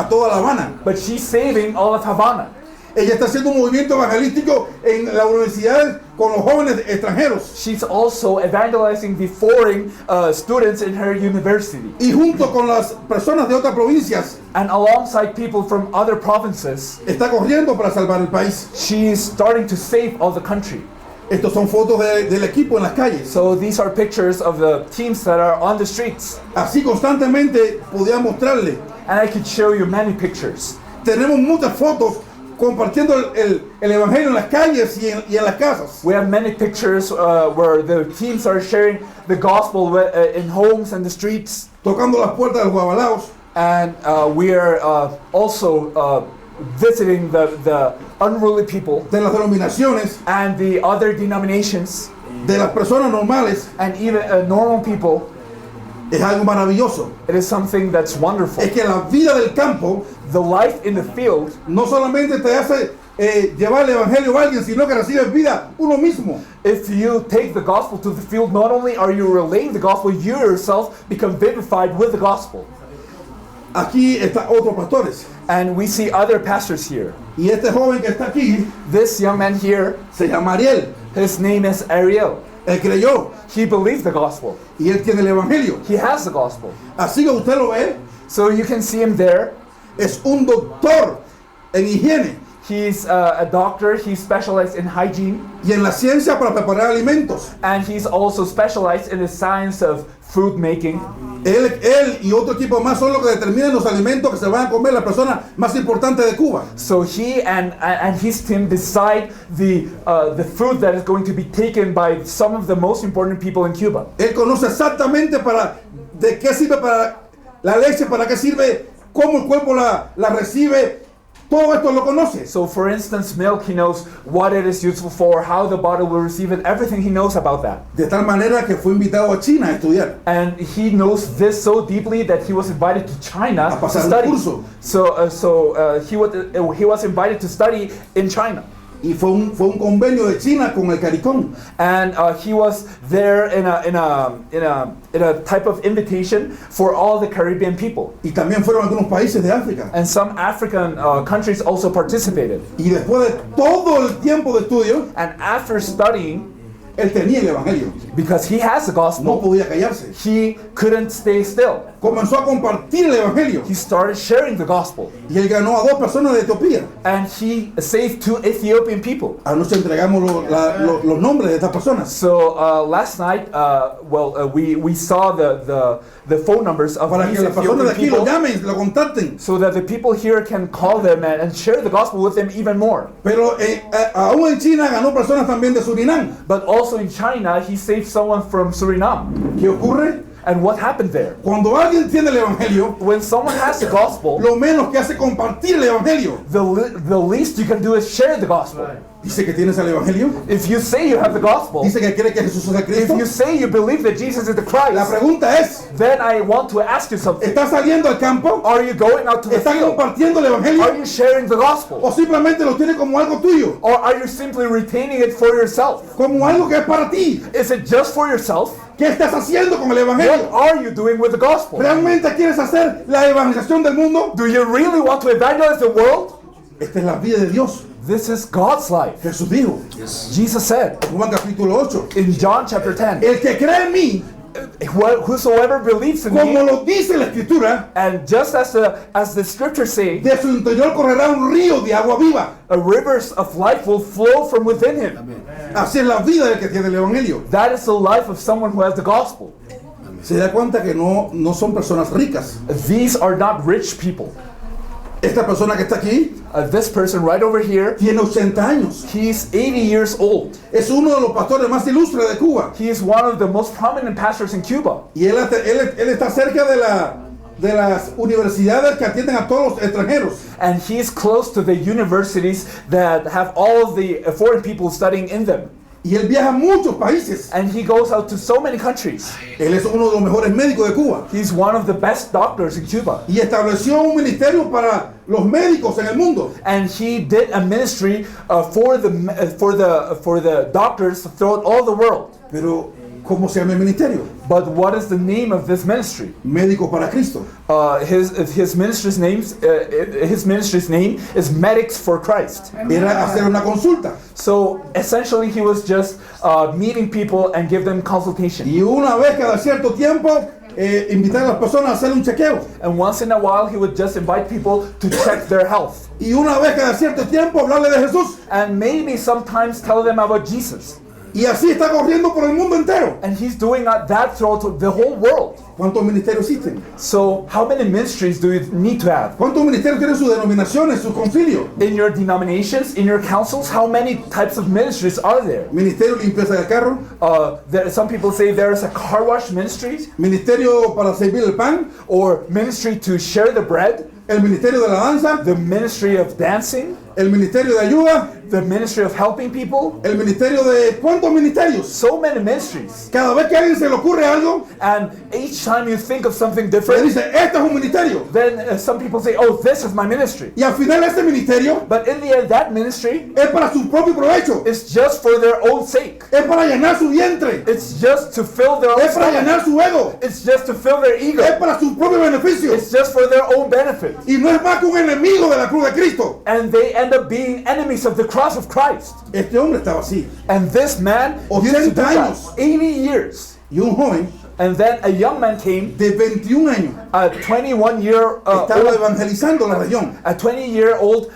toda La Habana. But she's saving all of Havana. Ella está haciendo un movimiento evangelístico en la universidad con los jóvenes extranjeros. She's also evangelizing the foreign students in her university. Y junto con las personas de otras provincias, And alongside people from other provinces, está corriendo para salvar el país. she's starting to save all the country. Estos son fotos del equipo en las calles. So these are pictures of the teams that are on the streets. Así constantemente podía mostrarle. And I could show you many pictures. Tenemos muchas fotos compartiendo el evangelio en las calles y en las casas. We have many pictures where the teams are sharing the gospel in homes and the streets. Tocando las puertas de los guabalaos. And we are also visiting the unruly people De las denominaciones. and the other denominations De las personas normales. and even normal people. Es algo maravilloso. It is something that's wonderful. Es que la vida del campo The life in the field no solamente te hace llevar el evangelio a alguien, sino que recibes vida uno mismo. If you take the gospel to the field, not only are you relaying the gospel, you yourself become vivified with the gospel. Aquí están otros pastores. And we see other pastors here. Y este joven que está aquí This young man here, se llama Ariel. his name is Ariel. Él creyó He believed the gospel. y él tiene el evangelio. He has the gospel. Así que usted lo ve, So you can see him there. es un doctor en higiene He's a doctor. He's specialized in hygiene. y en la ciencia para preparar alimentos. And he's also specialized in the science of food making. Él y otro equipo más son los que determinan los alimentos que se van a comer las personas más importantes de Cuba. So he and his team decide the food that is going to be taken by some of the most important people in Cuba. Él conoce exactamente de qué sirve para la leche, para qué sirve, cómo el cuerpo la recibe. Todo esto lo conoce. So for instance, milk, he knows what it is useful for, how the body will receive it, everything he knows about that. De tal manera que fue invitado a China a estudiar. And he knows this so deeply that he was invited to China A to pasar un study. curso. So he was invited to study in China. Y fue un convenio de China con el CARICOM. And he was there in a type of invitation for all the Caribbean people. Y también fueron algunos países de África. And some African countries also participated. Y después de todo el tiempo de estudio, And after studying, él tenía el evangelio. because he has the No gospel, podía callarse. he couldn't stay still. Comenzó a compartir el evangelio. He started sharing the gospel. Y él ganó a 2 personas de Etiopía. And he saved 2 Ethiopian people. Anoche entregamos los nombres de estas personas. So last night, we saw the phone numbers of Para these que las personas de Ethiopian aquí lo people, llamen, lo contacten. so that the people here can call them and share the gospel with them even more. Pero aún en China ganó personas también de Surinam. But also in China, he saved someone from Suriname. ¿Qué ocurre? And what happened there? Cuando alguien tiene el evangelio, When someone has the gospel, lo menos que hace es compartir el evangelio. the least you can do is share the gospel. Dice que tienes el evangelio. If you say you have the gospel, Dice que quiere que Jesús es el if Cristo. you say you believe that Jesus is the La Christ, pregunta es, then I want to ask you something. ¿estás saliendo al campo? Are you going out to the ¿Estás field? compartiendo el Are evangelio? you sharing the gospel? ¿O simplemente lo tienes como algo tuyo? Or are you simply retaining it for yourself? Como algo que es para ti. Is it just for yourself? ¿Qué estás haciendo con el What evangelio? are you doing with the gospel? ¿Realmente quieres hacer la evangelización del mundo? Do you really want to evangelize the world? Esta es la vida de Dios. This is God's life. Jesús dijo, Jesus said Juan capítulo 8, in John chapter 10, el que cree en mí, whosoever believes in como me, lo dice la Escritura, and just as the scriptures say, de su interior correrá un río de agua viva. rivers of life will flow from within him. Así es la vida del que tiene el Evangelio. That is the life of someone who has the gospel. Se da cuenta que no son personas ricas. These are not rich people. Esta persona que está aquí This person right over here, tiene 80 años. he's 80 years old. Es uno de los pastores más ilustres de Cuba. He is one of the most prominent pastors in Cuba. Y él está cerca de las universidades que atienden a todos los extranjeros. And he's close to the universities that have all of the foreign people studying in them. Y él viaja a muchos países. And he goes out to so many countries. Él es uno de los mejores médicos de Cuba. He's one of the best doctors in Cuba. Y estableció un ministerio para los médicos en el mundo. And he did a ministry for the doctors throughout all the world. Pero, ¿cómo se llama el ministerio? But what is the name of this ministry? Médicos para Cristo. His ministry's name is Medics for Christ. Era hacer una consulta. So essentially, he was just meeting people and give them consultation. Y una vez cada cierto tiempo, invitar a las personas a hacer un chequeo. And once in a while, he would just invite people to check their health. Y una vez cada cierto tiempo, hablarle de Jesús. And maybe sometimes tell them about Jesus. Y así está corriendo por el mundo entero. And he's doing that throughout the whole world. ¿Cuántos ministerios existen? So how many ministries do you need to have? ¿Cuántos ministerios tienen sus denominaciones, sus concilios? In your denominations, in your councils, how many types of ministries are there? Ministerio de limpieza del carro, Some people say there's a car wash ministry, ministerio para servir el pan, or ministry to share the bread, el ministerio de la danza, the ministry of dancing, el ministerio de ayuda, the ministry of helping people. el ministerio de... ¿Cuántos ministerios? So many ministries. Cada vez que a alguien se le ocurre algo, And each time you think of something le different, dice, este es un ministerio. then some people say, oh, this is my ministry. Y al final este ministerio But in the end, that ministry es para su propio provecho. is just for their own sake. Es para llenar su vientre. It's just to fill their own Es para stomach. llenar su ego. It's just to fill their ego. Es para su propio beneficio. It's just for their own benefit. Y no es más que un enemigo de la cruz de Cristo. And they end up being enemies of the cross of Christ. Este hombre estaba así. And this man used to do 80 that. años. 80 years. Y un joven And then a young man came, de 21 años a 21-year estaba evangelizando la región. a 20-year-old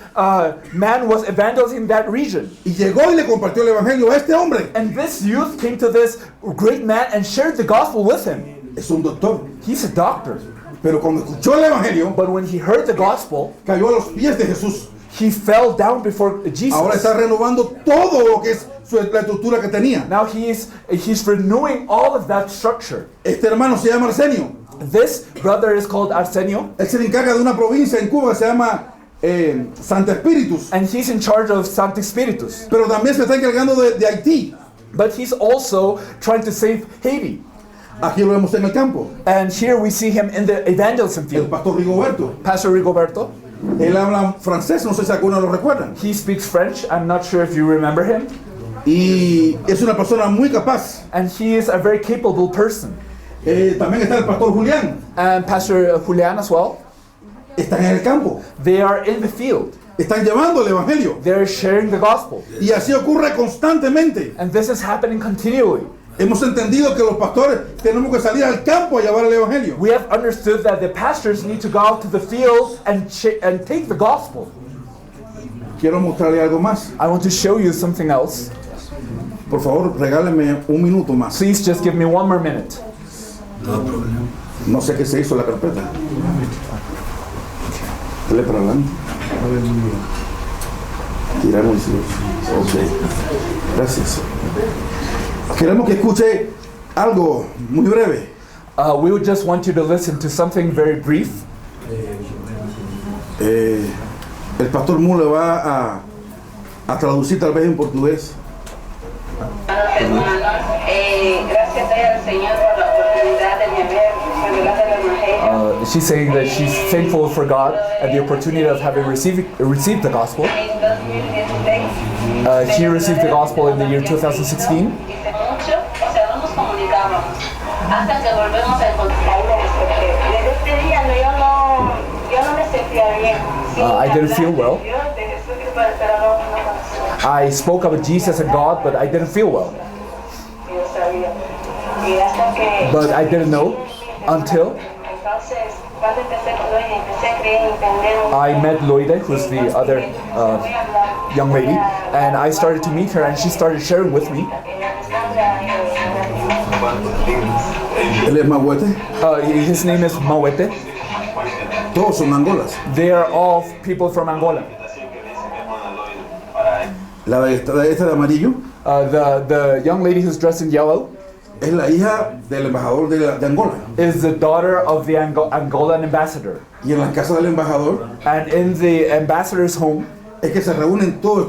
man was evangelizing that region. Y llegó y le compartió el evangelio a este hombre. And this youth came to this great man and shared the gospel with him. Es un doctor. He's a doctor. Pero cuando escuchó el evangelio, But when he heard the gospel, cayó a los pies de Jesús. he fell down before Jesus. Ahora está renovando todo lo que es la estructura que tenía. Now he's renewing all of that structure. Este hermano se llama Arsenio. This brother is called Arsenio, Él se encarga de una provincia en Cuba que se llama Santa Espíritus. and he's in charge of Sancti Spiritus. Pero también se está encargando de Haití. But he's also trying to save Haiti. Aquí lo vemos en el campo. And here we see him in the evangelism El field. pastor Rigoberto. Pastor Rigoberto, Él habla francés, no sé si algunos lo recuerdan. he speaks French. I'm not sure if you remember him. Y es una persona muy capaz. And he is a very capable person. También está el pastor Julián. And Pastor Julian as well. Están en el campo. They are in the field. Están llevando el evangelio. They're sharing the gospel. Y así ocurre constantemente. And this is happening continually. Hemos entendido que los pastores tenemos que salir al campo a llevar el evangelio. We have understood that the pastors need to go out to the field and take the gospel. Quiero mostrarle algo más. I want to show you something else. Por favor, regáleme un minuto más. Please just give me one more minute. No sé qué se hizo la carpeta. Dale para adelante. Tiramos. Ok. Gracias. Queremos que escuche algo muy breve. We would just want you to listen to something very brief. El pastor Mule va a traducir tal vez en portugués. Hermanos, gracias al Señor por la oportunidad de haber revelado el Evangelio. She's saying that she's thankful for God and the opportunity of having received the gospel. En 2016, She received the gospel in the year 2016. dice mucho, o sea, no nos comunicábamos hasta que volvemos a encontrarnos. Desde este día yo no me sentía bien. I didn't feel well. Dios de Jesús, pero I spoke about Jesus and God, but I didn't feel well. Yo sabía. Y hasta que... But I didn't know until Entonces, cuando empecé con Loide, empecé a creer, entender... I met Loide, who's the other young lady, and I started to meet her, and she started sharing with me. Él es Mahuete. His name is Mawete. Todos son Angolas. They are all people from Angola. Esta de amarillo The young lady who's dressed in yellow es la hija del embajador de Angola. is the daughter of the Angolan ambassador. Y en la casa del embajador And in the ambassador's home, es que se reúnen todos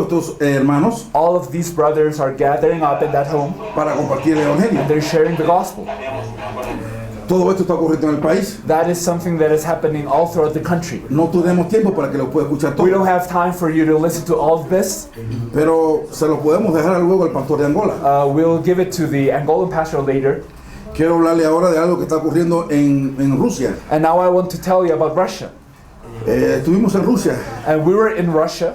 estos hermanos all of these brothers are gathering up in that home, para compartir el evangelio. and they're sharing the gospel. Todo esto está ocurriendo en el país. That is something that is happening all throughout the country. No tenemos tiempo para que lo pueda escuchar We don't todo, have time for you to listen to all of this. pero se lo podemos dejar luego al pastor de Angola. We'll give it to the Angolan pastor later. Quiero hablarle ahora de algo que está ocurriendo en Rusia. And now I want to tell you about Russia. Estuvimos en Rusia And we were in Russia.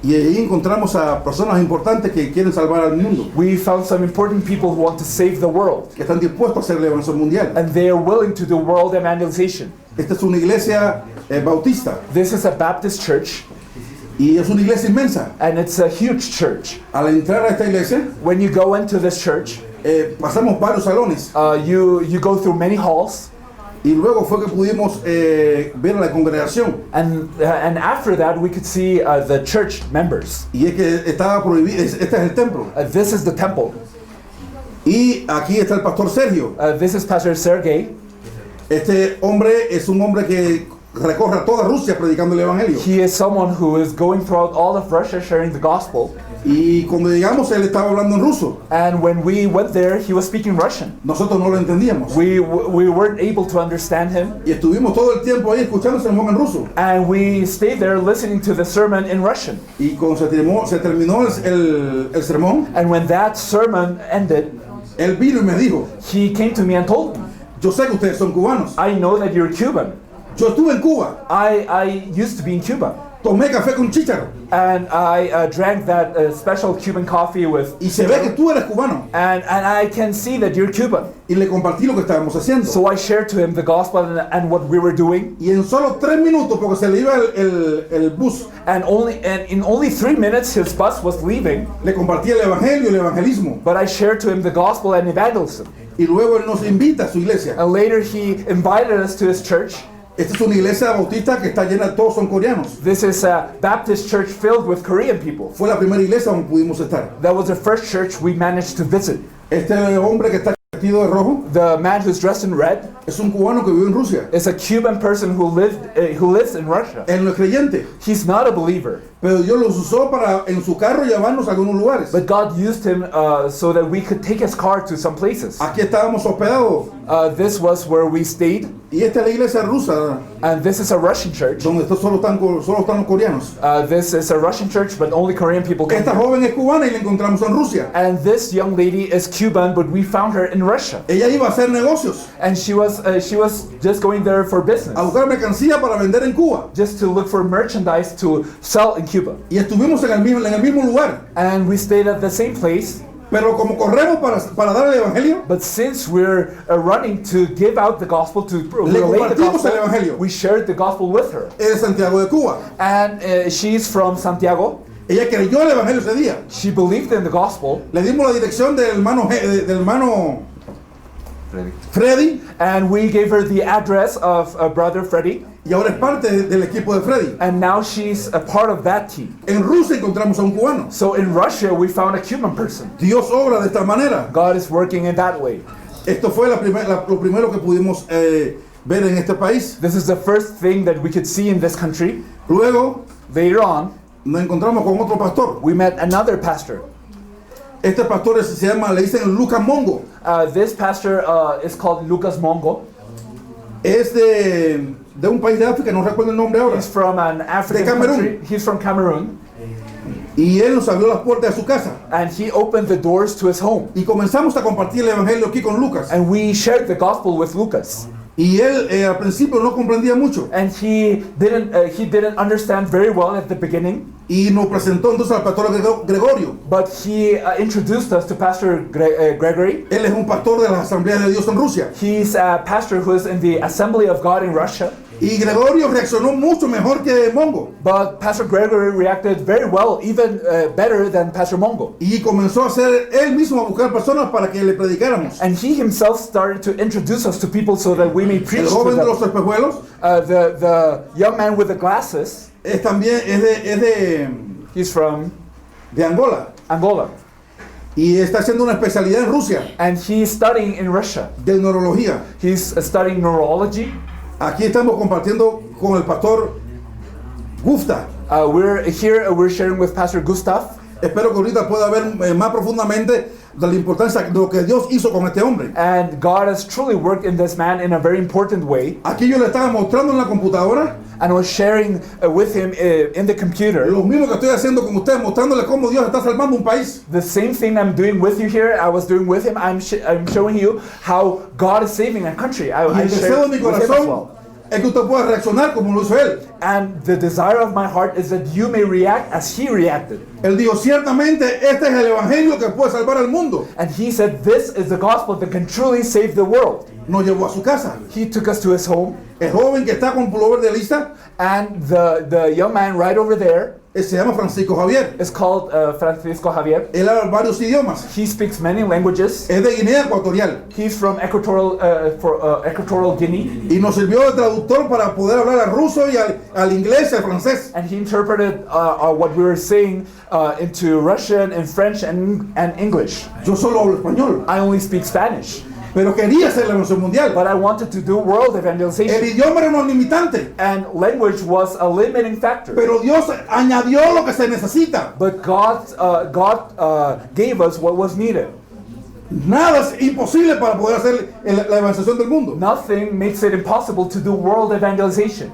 y ahí encontramos a personas importantes que quieren salvar al mundo, We found some important people who want to save the world. que están dispuestos a hacer la evangelización mundial. And they are willing to do world evangelization. Esta es una iglesia bautista This is a Baptist church, y es una iglesia inmensa. and it's a huge church. Al entrar a esta iglesia When you go into this church, pasamos varios salones you go through many halls, y luego fue que pudimos ver a la congregación. and after that we could see the church members. Y es que estaba prohibido, este es el templo. This is the temple. Y aquí está el pastor Sergio. This is Pastor Sergey. Este hombre es un hombre que recorre a toda Rusia predicando el evangelio. He is someone who is going throughout all of Russia sharing the gospel. Y cuando llegamos él estaba hablando en ruso. And when we went there, he was speaking Russian. Nosotros no lo entendíamos. We weren't able to understand him, Y estuvimos todo el tiempo ahí escuchando el sermón en ruso. and we stayed there listening to the sermon in Russian. Y cuando se terminó el sermón, And when that sermon ended, él vino y me dijo, he came to me and told me, yo sé que ustedes son cubanos. I know that you're Cuban. Yo estuve en Cuba, I used to be in Cuba. tomé café con chícharo. And I drank that special Cuban coffee with, Y se ve que tú eres cubano. and I can see that you're Cuban. Y le compartí lo que estábamos haciendo. So I shared to him the gospel and what we were doing. Y en solo 3 minutos, porque se le iba el bus, And in only 3 minutes, his bus was leaving. le compartí el evangelio, el evangelismo. But I shared to him the gospel and evangelism. Y luego él nos invita a su iglesia. And later he invited us to his church. Esta es una iglesia bautista que está llena, todos son coreanos. This is a Baptist church filled with Korean people. Fue la primera iglesia donde pudimos estar. That was the first church we managed to visit. Este hombre que está vestido de rojo The man who's dressed in red es un cubano que vive en Rusia. is a Cuban person who lives in Russia. Él no es creyente, He's not a believer, pero Dios los usó para en su carro llevarnos a algunos lugares. but God used him so that we could take his car to some places. Aquí estábamos hospedados. This was where we stayed, Y esta es la iglesia rusa, and this is a Russian church. donde solo están los coreanos. This is a Russian church, but only Korean people come Esta here. joven es cubana y la encontramos en Rusia. And this young lady is Cuban, but we found her in Russia. Ella iba a hacer negocios, And she was just going there for business, a buscar mercancía para vender en Cuba. just to look for merchandise to sell in Cuba. Y estuvimos en el mismo lugar. And we stayed at the same place, Pero como corremos para dar el evangelio, but since we're running to give out the gospel, to relate the compartimos el evangelio. gospel, we shared the gospel with her. es de Santiago de Cuba. And she's from Santiago. Ella creyó el evangelio ese día. She believed in the gospel, Le dimos la dirección del hermano Freddy, and we gave her the address of brother Freddie. y ahora es parte del equipo de Freddy. And now she's a part of that team. En Rusia encontramos a un cubano. So in Russia, we found a Cuban person. Dios obra de esta manera. God is working in that way. Esto fue lo primero que pudimos ver en este país. This is the first thing that we could see in this country. Luego Later on, nos encontramos con otro pastor. we met another pastor. Este pastor le dicen Lucas Mongo. This pastor is called Lucas Mongo. Es de un país de África, no recuerdo el nombre ahora. He's from an African De Cameroon. country. He's from Cameroon. Y él nos abrió las puertas de su casa. And he opened the doors to his home. Y comenzamos a compartir el evangelio aquí con Lucas. And we shared the gospel with Lucas. Y él al principio no comprendía mucho. And he didn't understand very well at the beginning. Y nos presentó entonces al pastor Gregorio. But he introduced us to Pastor Gregory. Él es un pastor de las Asambleas de Dios en Rusia. He's a pastor who is in the Assembly of God in Russia. Y Gregorio reaccionó mucho mejor que Mongo. But Pastor Gregory reacted very well, even better than Pastor Mongo. Y comenzó a hacer él mismo a buscar personas para que le predicáramos. And he himself started to introduce us to people so that we may preach El to joven de los them. espejuelos The young man with the glasses, es también he's from de Angola. Angola. Y está haciendo una especialidad en Rusia And he's studying in Russia. de neurología. He's studying neurology. Aquí estamos compartiendo con el pastor Gufta. We're sharing with Pastor Gustav. Espero que ahorita pueda ver más profundamente de la importancia de lo que Dios hizo con este hombre. And God has truly worked in this man in a very important way. Aquí yo le estaba mostrando en la computadora And was sharing with him in the computer. lo mismo que estoy haciendo con ustedes, mostrándole cómo Dios está salvando un país. The same thing I'm doing with you here, I was doing with him. I'm showing you how God is saving a country. Y I el deseo de mi shared with him as corazón well. es que usted pueda reaccionar como lo hizo él. And the desire of my heart is that you may react as he reacted. Él dijo, ciertamente este es el evangelio que puede salvar al mundo. And he said, this is the gospel that can truly save the world. Nos llevó a su casa. He took us to his home. El joven que está con pullover de lista And the young man right over there se llama Francisco Javier. is called Francisco Javier. Él habla varios idiomas. He speaks many languages. Es de Guinea Ecuatorial. He's from Equatorial Guinea. Y nos sirvió de traductor para poder hablar al ruso y al inglés y al francés. And he interpreted what we were saying into Russian and French and English. Yo solo hablo español. I only speak Spanish. Pero quería hacer la nación mundial. But I wanted to do world El evangelization. idioma era un limitante. And language was a limiting factor. Pero Dios añadió lo que se necesita. But God gave us what was needed. Nada es imposible para poder hacer la evangelización del mundo. Nothing makes it impossible to do world evangelization.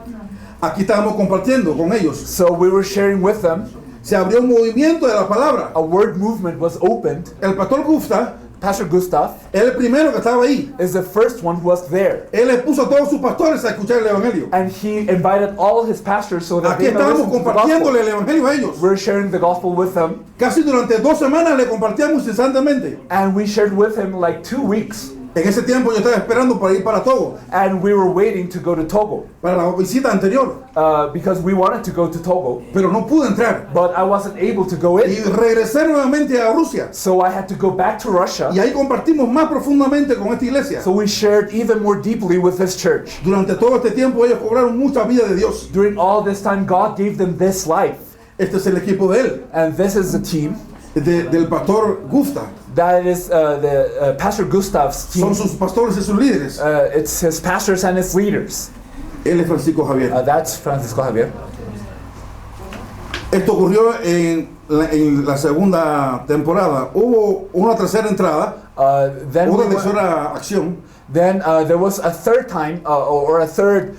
Aquí estábamos compartiendo con ellos. So we were sharing with them. Se abrió un movimiento de la palabra. A word movement was opened. El pastor Gufta, Pastor Gustav el primero que estaba ahí. is the first one who was there. Él le puso a todos sus pastores a escuchar el evangelio. And he invited all his pastors so that Aquí they may estábamos listen to the compartiéndole gospel. el evangelio a ellos. We're sharing the gospel with them. Casi durante 2 semanas le compartíamos incesantemente. And we shared with him like 2 weeks. En ese tiempo yo estaba esperando para ir para Togo, And we were waiting to go to Togo. para la visita anterior, Because we wanted to go to Togo. pero no pude entrar. But I wasn't able to go Y in. regresé nuevamente a Rusia. So I had to go back to Russia. Y ahí compartimos más profundamente con esta iglesia. So we shared even more deeply with this church. Durante todo este tiempo ellos cobraron mucha vida de Dios. During all this time, God gave them this life. Este es el equipo de él, And this is the team. del pastor Gufta. That is Pastor Gustav's team. Son sus pastores y sus líderes. It's his pastors and his leaders. Él es Francisco Javier. That's Francisco Javier. Esto ocurrió en la segunda temporada. Hubo una tercera entrada, Then una we went- tercera acción. Then there was a third time, or a third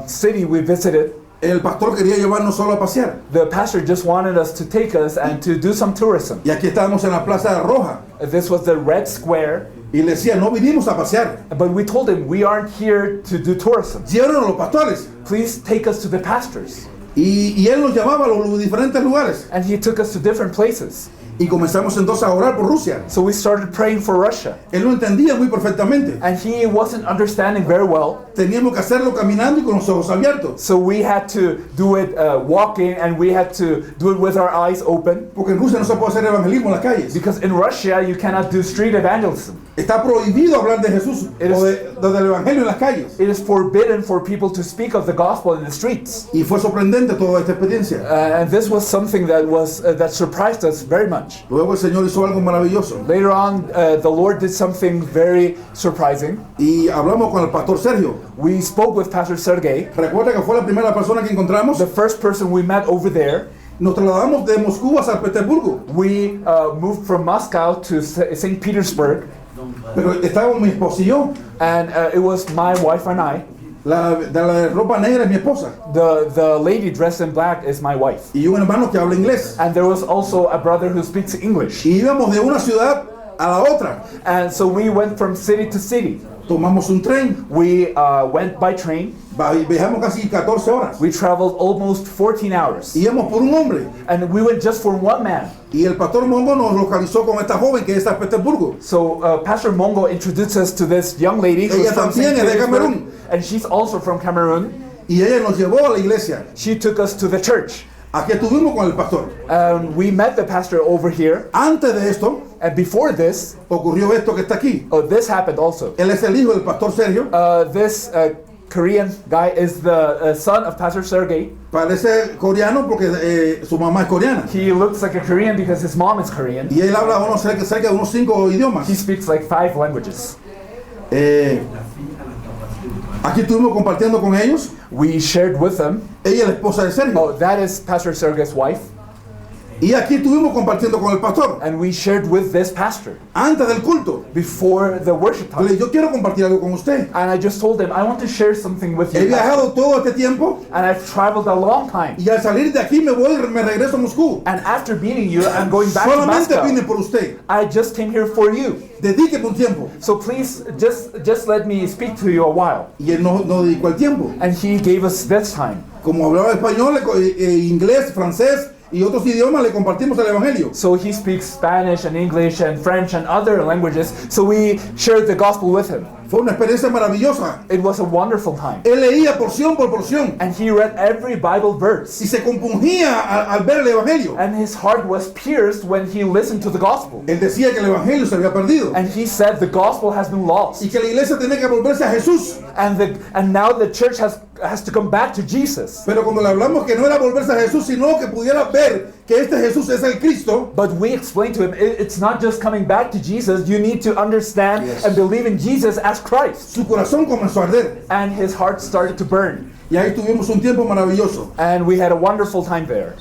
city we visited. El pastor quería llevarnos solo a pasear. The pastor just wanted us to take us and to do some tourism. Y aquí estábamos en la Plaza Roja. This was the Red Square. Y le decía, no vinimos a pasear. But we told him, we aren't here to do tourism. Llévanos a los pastores. Please take us to the pastors. Y él nos llevaba a los diferentes lugares. And he took us to different places. Y comenzamos entonces a orar por Rusia. So we started praying for Russia. Él lo entendía muy perfectamente. And he wasn't understanding very well. Teníamos que hacerlo caminando y con los ojos abiertos. So we had to do it walking, and we had to do it with our eyes open. Porque en Rusia no se puede hacer evangelismo en las calles. Because in Russia, you cannot do street evangelism. Está prohibido hablar de Jesús o del evangelio en las calles. It is forbidden for people to speak of the gospel in the streets. Y fue sorprendente toda esta experiencia. And this was something that surprised us very much. Luego el Señor hizo algo maravilloso. Later on, the Lord did something very surprising. Y hablamos con el pastor Sergio. We spoke with Pastor Sergey, Recuerda que fue la primera persona que encontramos. the first person we met over there. Nos trasladamos de Moscú a San Petersburgo. We moved from Moscow to St. Petersburg, Pero estábamos mi esposa y yo. and it was my wife and I. La de ropa negra es mi esposa. The lady dressed in black is my wife. Y un hermano que habla inglés. And there was also a brother who speaks English. Y íbamos de una ciudad a la otra. And so we went from city to city. tomamos un tren, We went by train. viajamos casi 14 horas. We traveled almost 14 hours. Íbamos por un hombre. And we went just for one man. Y el pastor Mongo nos localizó con esta joven que es de San Petersburgo. So Pastor Mongo introduced us to this young lady who's Ella from también St. es de Petersburg, Camerún. and she's also from Cameroon. Y ella nos llevó a la iglesia. She took us to the church. Aquí estuvimos con el pastor. We met the pastor over here, Antes de esto, and before this, ocurrió esto que está aquí. this happened also. Él es el hijo del pastor Sergio. This Korean guy is the son of Pastor Sergey. Parece coreano porque su mamá es coreana. He looks like a Korean because his mom is Korean. Y él habla cerca de unos 5 idiomas. He speaks like 5 languages. Aquí estuvimos compartiendo con ellos. We shared with them. Ella es la esposa de Sergio. That is Pastor Sergey's wife. Y aquí estuvimos compartiendo con el pastor. And we shared with this pastor Antes del culto. before the worship Yo le time. dije, yo quiero compartir algo con usted. And I just told him, I want to share something with He you, pastor. viajado todo este tiempo. And I've traveled a long time. Y al salir de aquí me regreso a Moscú. And after meeting you, I'm going back to Solamente vine Moscow. por usted. I just came here for you. Dedíqueme un tiempo. So please, just let me speak to you a while. Y él no dedicó el tiempo. And he gave us this time. Como hablaba español, inglés, francés y otros idiomas, le compartimos el evangelio. So he speaks Spanish and English and French and other languages. So we shared the gospel with him. Fue una experiencia maravillosa. It was a wonderful time. Él leía porción por porción And he read every Bible verse. y se compungía al ver el evangelio. And his heart was pierced when he listened to the gospel. Él decía que el evangelio se había perdido And he said the gospel has been lost. y que la iglesia tenía que volverse a Jesús. And now the church has to come back to Jesus. Pero cuando le hablamos que no era volverse a Jesús, sino que pudiera ver que este Jesús es el Cristo, But we explained to him, it's not just coming back to Jesus. You need to understand Yes. and believe in Jesus as Christ. su corazón comenzó a arder. And his heart started to burn. Y ahí tuvimos un tiempo maravilloso. And we had a wonderful time there.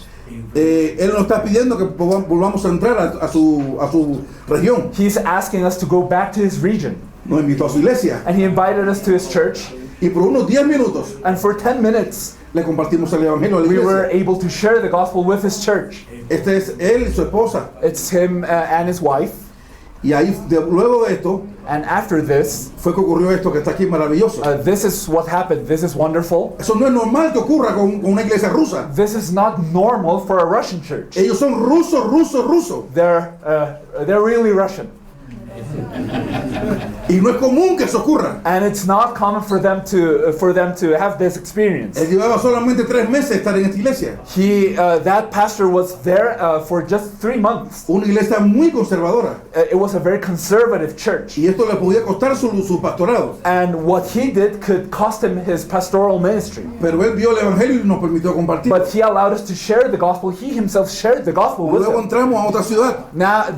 Él nos está pidiendo que volvamos a entrar a su región. He's asking us to go back to his region. Nos invitó a su iglesia And he invited us to his church. y por unos 10 minutos And for 10 minutes, le compartimos el evangelio a la we were iglesia. able to share the gospel with his church. Este es él y su esposa. It's him and his wife. Y ahí, luego de esto, And after this, fue que ocurrió esto que está aquí maravilloso. this is what happened. This is wonderful. Eso no es normal que ocurra con una iglesia rusa. This is not normal for a Russian church. Ellos son rusos. They're really Russian. Y no es común que eso ocurra. And it's not common for them to have this experience. Él llevaba solamente 3 meses de estar en esta iglesia. That pastor was there for just 3 months. Una iglesia muy conservadora. It was a very conservative church. Y esto le podía costar su pastorado. And what he did could cost him his pastoral ministry. Pero él vio el evangelio y nos permitió compartir. But he allowed us to share the gospel. He himself shared the gospel with Luego them. entramos a otra ciudad.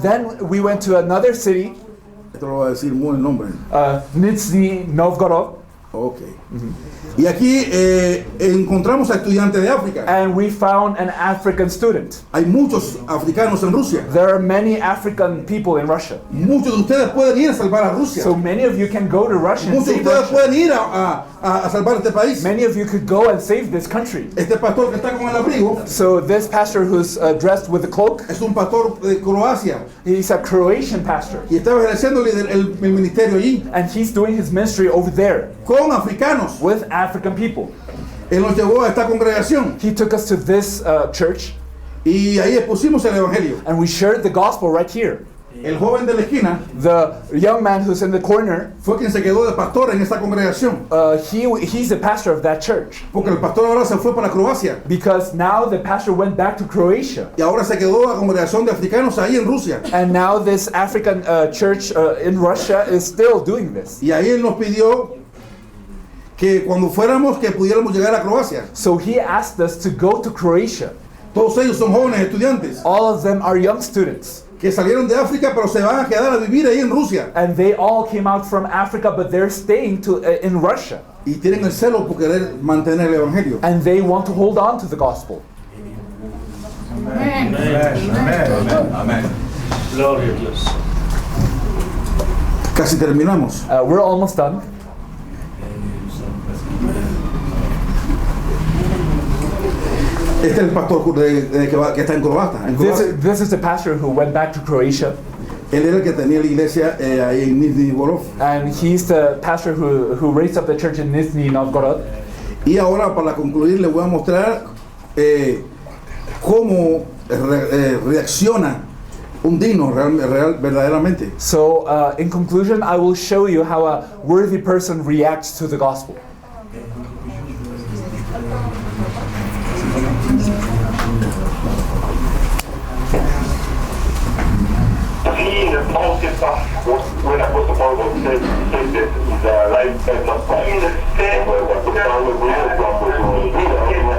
Then we went to another city, Esto lo voy a decir muy el nombre. Nizhny Novgorod. Ok. Y aquí encontramos a estudiantes de África. And we found an African student. Hay muchos africanos en Rusia. There are many African people in Russia. Muchos de ustedes pueden ir a salvar a Rusia. So many of you can go to Russia and Muchos de save ustedes Russia. pueden ir a salvar este país. Many of you could go and save this country. Este pastor que está con el abrigo So this pastor who's dressed with the cloak, es un pastor de Croacia he's a Croatian pastor. y estaba ejerciendo el ministerio allí And he's doing his ministry over there con africanos. with African people. Él nos llevó a esta congregación He took us to this church y ahí expusimos el evangelio. and we shared the gospel right here. El joven de la esquina The young man who's in the corner, fue quien se quedó de pastor en esta congregación, he's the pastor of that church. porque el pastor ahora se fue para Croacia Because now the pastor went back to Croatia. y ahora se quedó la congregación de africanos ahí en Rusia. And now this African church in Russia is still doing this. Y ahí él nos pidió que cuando fuéramos que pudiéramos llegar a Croacia. So he asked us to go to Croatia. Todos ellos son jóvenes estudiantes All of them are young students. que salieron de África pero se van a quedar a vivir ahí en Rusia And they all came out from Africa, but they're staying in Russia. y tienen el celo por querer mantener el evangelio. And they want to hold on to the gospel. Amen. Amen. Glory to Dios. Casi terminamos. We're almost done. Este es el pastor que está en Croacia. This is the pastor who went back to Croatia. Él era el que tenía la iglesia ahí en Nizhny Novgorod. And he's the pastor who raised up the church in Nizhny Novgorod. Y ahora, para concluir, le voy a mostrar cómo reacciona un digno verdaderamente. So in conclusion, I will show you how a worthy person reacts to the gospel. Sí, Paul said when Apostle Paul said this is a lifetime of Christ.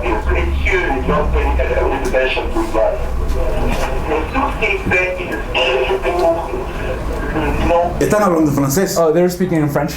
It's huge, not any invitation to life. Están hablando en francés. Oh, they're speaking in French.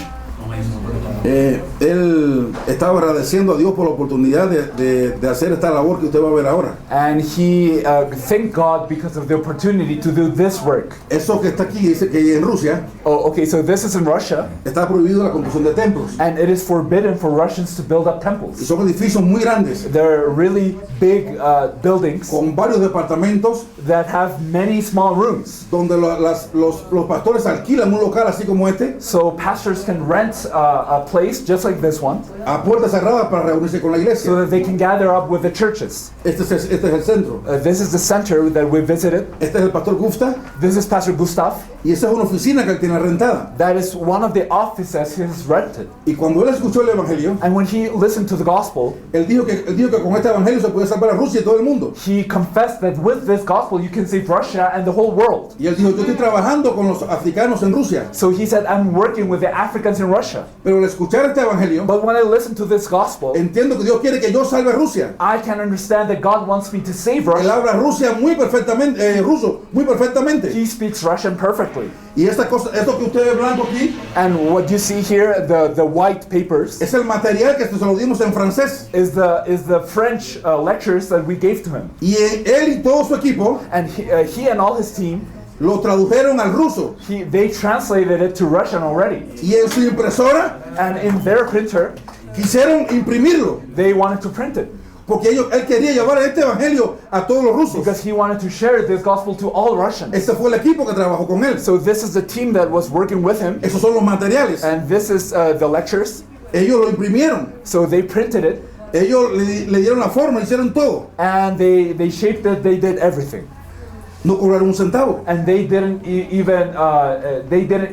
Él estaba agradeciendo a Dios por la oportunidad de hacer esta labor que usted va a ver ahora. And he thanked God because of the opportunity to do this work. Eso que está aquí dice que en Rusia Oh, okay, so this is in Russia, está prohibido la construcción de templos. and it is forbidden for Russians to build up Y temples. son edificios muy grandes They're really big buildings con varios departamentos that have many small rooms. donde los pastores alquilan un local así como este So pastors can rent a place just like this one, a puerta cerrada para reunirse con la so iglesia. that they can gather up with the churches. Este es el centro. This is the center that we visited. Este es el pastor Gustav This is Pastor Gustav. y esa es una oficina que él tiene rentada. That is one of the offices he's rented. Y cuando él escuchó el evangelio, And when he listened to the gospel, él dijo que con este evangelio se puede salvar a Rusia y todo el mundo. he confessed that with this gospel you can save Russia and the whole world. Y él dijo, yo estoy trabajando con los africanos en Rusia, So he said, I'm working with the Africans in Russia. pero al escuchar este evangelio, But when I listen to this gospel, entiendo que Dios quiere que yo salve a Rusia. I can understand that God wants me to save Él Russia. habla ruso muy perfectamente. He speaks Russian perfectly. Y esto que usted ve blanco aquí, And what you see here, the white papers, es el material que se lo dimos en francés. is the French lectures that we gave to him. Y él y todo su equipo And he and all his team, lo tradujeron al ruso. they translated it to Russian already. Y en su impresora And in their printer, quisieron imprimirlo. they wanted to print it. Porque él quería llevar este evangelio a todos los rusos. Because he wanted to share this gospel to all Russians. Este fue el equipo que trabajó con él. So this is the team that was working with him. Esos son los materiales. And this is the lectures. Ellos lo imprimieron. So they printed it. Ellos le dieron la forma, hicieron todo. And they shaped it, they did everything. No cobraron un centavo. And they didn't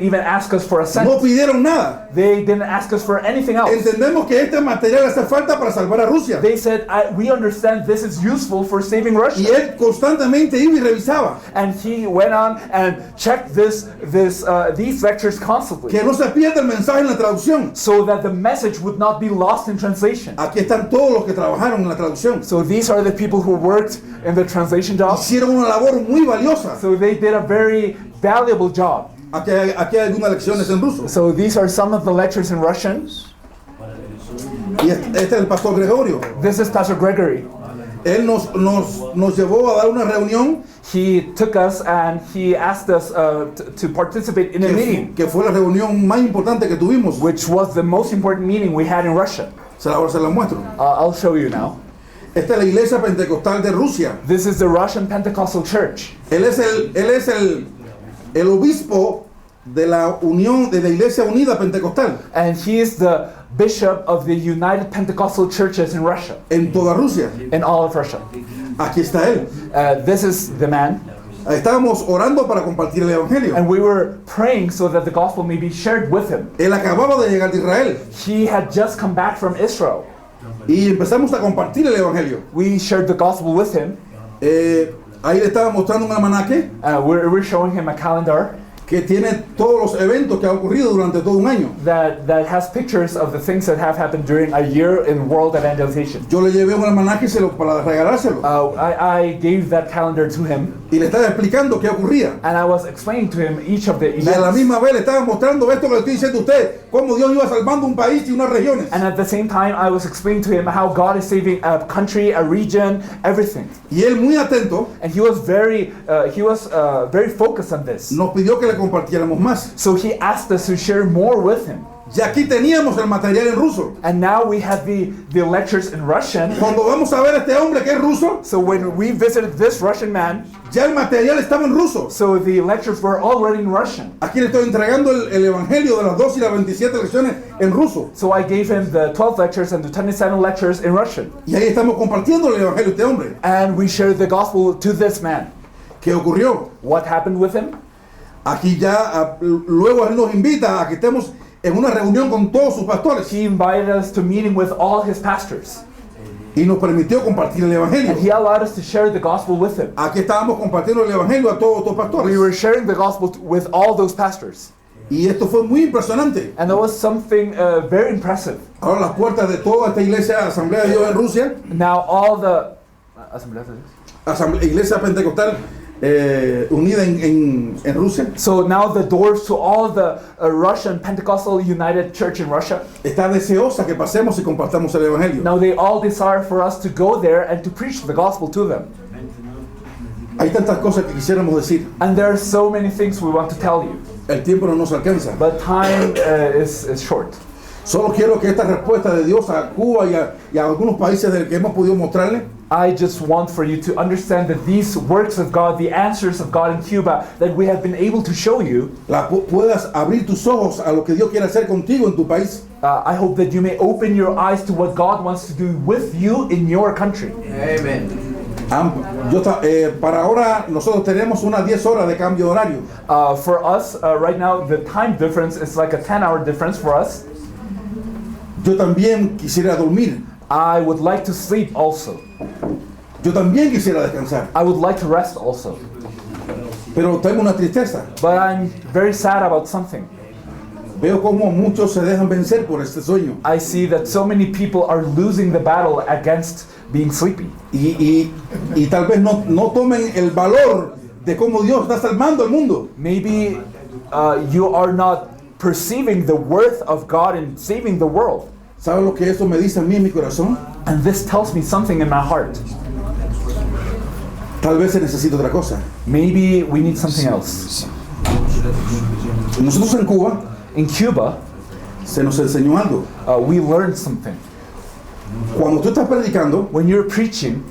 even ask us for a cent. No pidieron nada. They didn't ask us for anything else. Entendemos que este material hace falta para salvar a Rusia. They said, we understand this is useful for saving Y Russia. él constantemente iba y revisaba And he went on and checked these lectures constantly, que no se pierda el mensaje en la traducción. so that the message would not be lost in translation. Aquí están todos los que trabajaron en la traducción. So these are the people who worked in the translation job. Hicieron una labor muy valiosa. So they did a very valuable job. Aquí hay algunas lecciones en ruso. So these are some of the lectures in Russian. Y este es el pastor Gregorio. This is Pastor Gregory. Él nos llevó a dar una reunión He took us and he asked us to participate in a meeting, que fue la reunión más importante que tuvimos. which was the most important meeting we had in Russia. Ahora se la muestro. I'll show you now. Esta es la iglesia pentecostal de Rusia. This is the Russian Pentecostal Church. Él es el obispo de la Unión de la Iglesia Unida Pentecostal And he is the bishop of the United Pentecostal Churches in Russia, en toda Rusia. in all of Russia. Aquí está él. This is the man. Estábamos orando para compartir el evangelio. And we were praying so that the gospel may be shared with him. Él acababa de llegar de Israel He had just come back from Israel. y empezamos a compartir el evangelio. We shared the gospel with him. Ahí le estaba mostrando un almanaque We're showing him a calendar que tiene todos los eventos que han ocurrido durante todo un año. that has pictures of the things that have happened during a year in world evangelization. Yo le llevé un almanaque para regalárselo I gave that calendar to him, y le estaba explicando qué ocurría. and I was explaining to him each of the Y a la events. misma vez le estaba mostrando esto que le estoy diciendo a usted, cómo Dios iba salvando un país y unas regiones. And at the same time, I was explaining to him how God is saving a country, a region, everything. Y él muy atento And he was very focused on this. nos pidió que le compartiéramos más. So he asked us to share more with him. Y aquí teníamos el material en ruso. And now we have the lectures in Russian. Cuando vamos a ver a este hombre que es ruso, So when we visited this Russian man, ya el material estaba en ruso. so the lectures were already in Russian. Aquí le estoy entregando el evangelio de las 2 y las 27 lecciones en ruso. So I gave him the 12 lectures and the 27 lectures in Russian. Y ahí estamos compartiendo el evangelio de este hombre. And we shared the gospel to this man. ¿Qué ocurrió? What happened with him? Aquí ya, luego él nos invita a que estemos en una reunión con todos sus pastores. He invited us to meeting with all his pastors. Y nos permitió compartir el evangelio. And he allowed us to share the gospel with him. Aquí estábamos compartiendo el evangelio a todos estos pastores. We were sharing the gospel with all those pastors. Y esto fue muy impresionante. And that was something very impressive. Ahora las puertas de toda esta iglesia, Asamblea de Dios en Rusia, Now all the... Iglesia Pentecostal unida en Rusia, So now the doors to all the Russian Pentecostal United Church in Russia, está deseosa que pasemos y compartamos el evangelio. now they all desire for us to go there and to preach the gospel to them. Hay tantas cosas que quisiéramos decir. And there are so many things we want to tell you, El tiempo no nos alcanza. but time is short. Solo quiero que esta respuesta de Dios a Cuba y a algunos países del que hemos podido mostrarle, I just want for you to understand that these works of God, the answers of God in Cuba that we have been able to show you, puedas abrir tus ojos a lo que Dios quiere hacer contigo en tu país. I hope that you may open your eyes to what God wants to do with you in your country. Para ahora nosotros tenemos unas 10 horas de cambio de horario. For us, right now, the time difference is like a 10-hour difference for us. Yo también quisiera dormir. I would like to sleep also. Yo también quisiera descansar. I would like to rest also. Pero tengo una tristeza. But I'm very sad about something. Veo cómo muchos se dejan vencer por este sueño. I see that so many people are losing the battle against being sleepy. Y tal vez no tomen el valor de cómo Dios está salvando el mundo. Maybe you are not perceiving the worth of God in saving the world. ¿Sabe lo que eso me dice a mí en mi corazón? And this tells me something in my heart. Tal vez se necesita otra cosa. Maybe we need something else. Nosotros en Cuba In Cuba, se nos enseñó algo. we learned something. Cuando tú estás predicando When you're preaching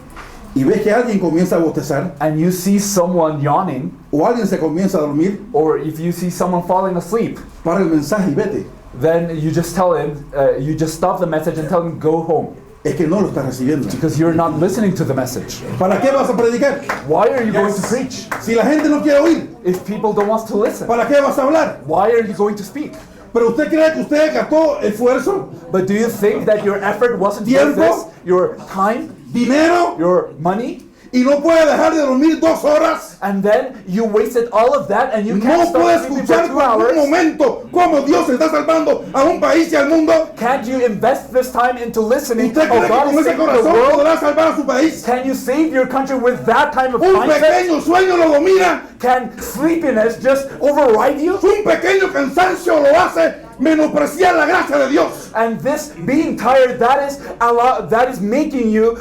y ves que alguien comienza a bostezar and you see someone yawning, o alguien se comienza a dormir, or if you see someone falling asleep, para el mensaje y vete. then you just tell him, you just stop the message and tell him go home, Es que no lo estás recibiendo. because you're not listening to the message. ¿Para qué vas a predicar? Why are you going to preach Si la gente no quiere oír, if people don't want to listen? ¿para qué vas a hablar? Why are you going to speak? Pero usted cree que usted gastó esfuerzo, But do you think that your effort wasn't worth this? Your time, dinero, your money, y no puede dejar de dormir 2 horas? and then you wasted all of that and you can't No puede stop sleeping for escuchar 2 por un hours? momento cómo Dios está salvando a un país y al mundo. Can't you invest this time into listening? ¿Usted cree Oh, que God con is ese saving the corazón world. podrá salvar a su país? Can you save your country with that time of Un mindset? pequeño sueño lo domina. Can sleepiness just override you? Un pequeño cansancio lo hace menospreciar la gracia de Dios. And this being tired, that is making you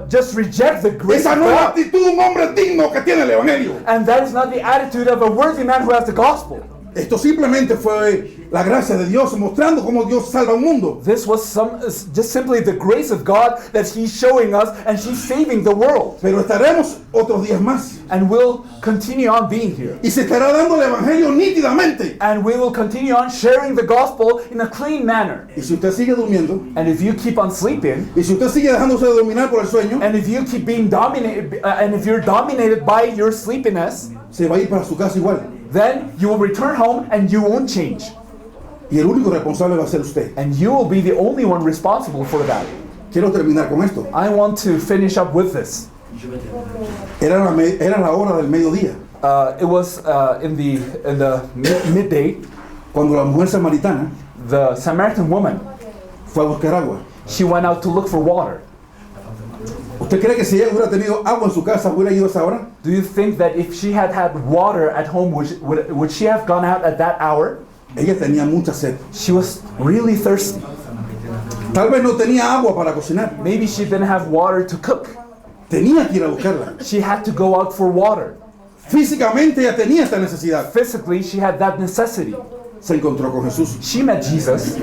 just reject the grace Esa of no es la God. actitud de un hombre digno que tiene el evangelio. And that is not the attitude of a worthy man who has the gospel. Esto simplemente fue la gracia de Dios mostrando cómo Dios salva un mundo. This was just simply the grace of God that He's showing us, and He's saving the world. Pero estaremos otros días más And we'll continue on being here. y se estará dando el evangelio nítidamente. And we will continue on sharing the gospel in a clean manner. Y si usted sigue durmiendo, And if you keep on sleeping, y si usted sigue dejándose de dominar por el sueño, and if you keep being dominated, and if you're dominated by your sleepiness, se va a ir para su casa igual. then you will return home and you won't change. Y el único responsable va a ser usted. And you will be the only one responsible for that. Quiero terminar con esto. I want to finish up with this. Era la hora del mediodía, It was in the midday. cuando la mujer samaritana The Samaritan woman, fue a buscar agua. she went out to look for water. ¿Usted cree que si ella hubiera tenido agua en su casa, hubiera ido a esa hora? Do you think that if she had had water at home, would she have gone out at that hour? Ella tenía mucha sed. She was really thirsty. Tal vez no tenía agua para cocinar. Maybe she didn't have water to cook. Tenía que ir a buscarla. She had to go out for water. Físicamente ella tenía esta necesidad. Physically, she had that necessity. Se encontró con Jesús. She met Jesus,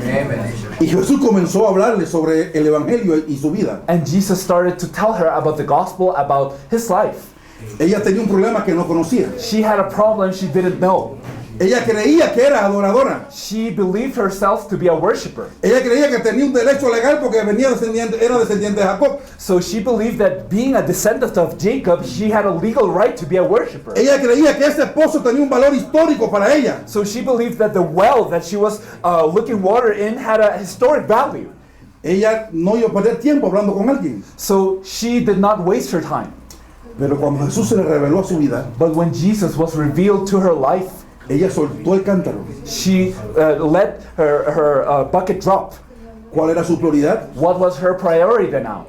Y Jesús comenzó a hablarle sobre el evangelio y su vida. and Jesus started to tell her about the gospel, about his life. Ella tenía un problema que no conocía. She had a problem she didn't know. Ella creía que era adoradora. She believed herself to be a worshiper. Ella creía que tenía un derecho legal porque era descendiente de Jacob. So she believed that being a descendant of Jacob, she had a legal right to be a worshiper. Ella creía que ese pozo tenía un valor histórico para ella. So she believed that the well that she was looking water in had a historic value. Ella no iba a perder tiempo hablando con alguien. So she did not waste her time. Pero cuando Jesús se le reveló a su vida, But when Jesus was revealed to her life, ella soltó el cántaro. she let her bucket drop. ¿Cuál era su prioridad? What was her priority now?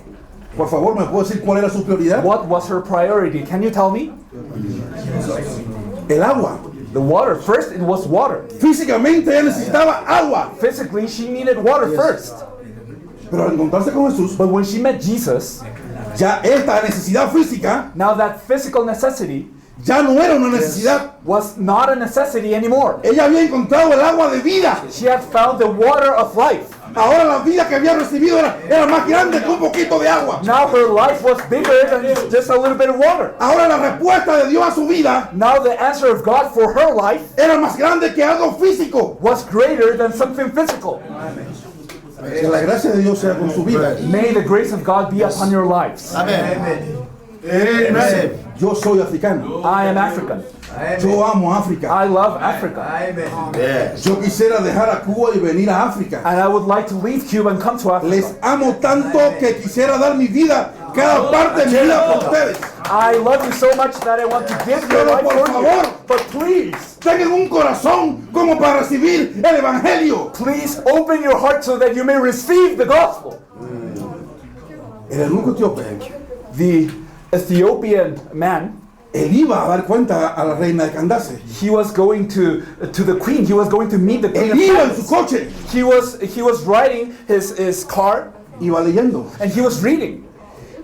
Por favor, ¿me puede decir cuál era su prioridad? What was her priority? Can you tell me? El agua. The water. First, it was water. Físicamente ella necesitaba agua. Physically, she needed water first. Pero al encontrarse con Jesús, But when she met Jesus, ya esta necesidad física now that physical necessity ya no era una necesidad. was not a necessity anymore. Ella había encontrado el agua de vida. She had found the water of life. Ahora la vida que había recibido era más grande que un poquito de agua. Now her life was bigger than just a little bit of water. Ahora la respuesta de Dios a su vida Now the answer of God for her life era más grande que algo físico. was greater than something physical. Que la gracia de Dios sea con su vida. May the grace of God be upon your lives. Amen. Yo soy africano. I am African. Yo amo África. I love Africa. Yo quisiera dejar a Cuba y venir a África. And I would like to leave Cuba and come to Africa. Les amo tanto que quisiera dar mi vida, cada parte de mi vida por ustedes. I love you so much that I want to give your Pero life por for you. favor, But please, tengan un corazón como para recibir el evangelio. please open your heart so that you may receive the gospel. El eunuco etíope, The Ethiopian man, él iba a dar cuenta a la reina de Candace. he was going to the queen. He was going to meet the queen Él of iba en su Candace. coche, He was riding his car iba leyendo. and he was reading.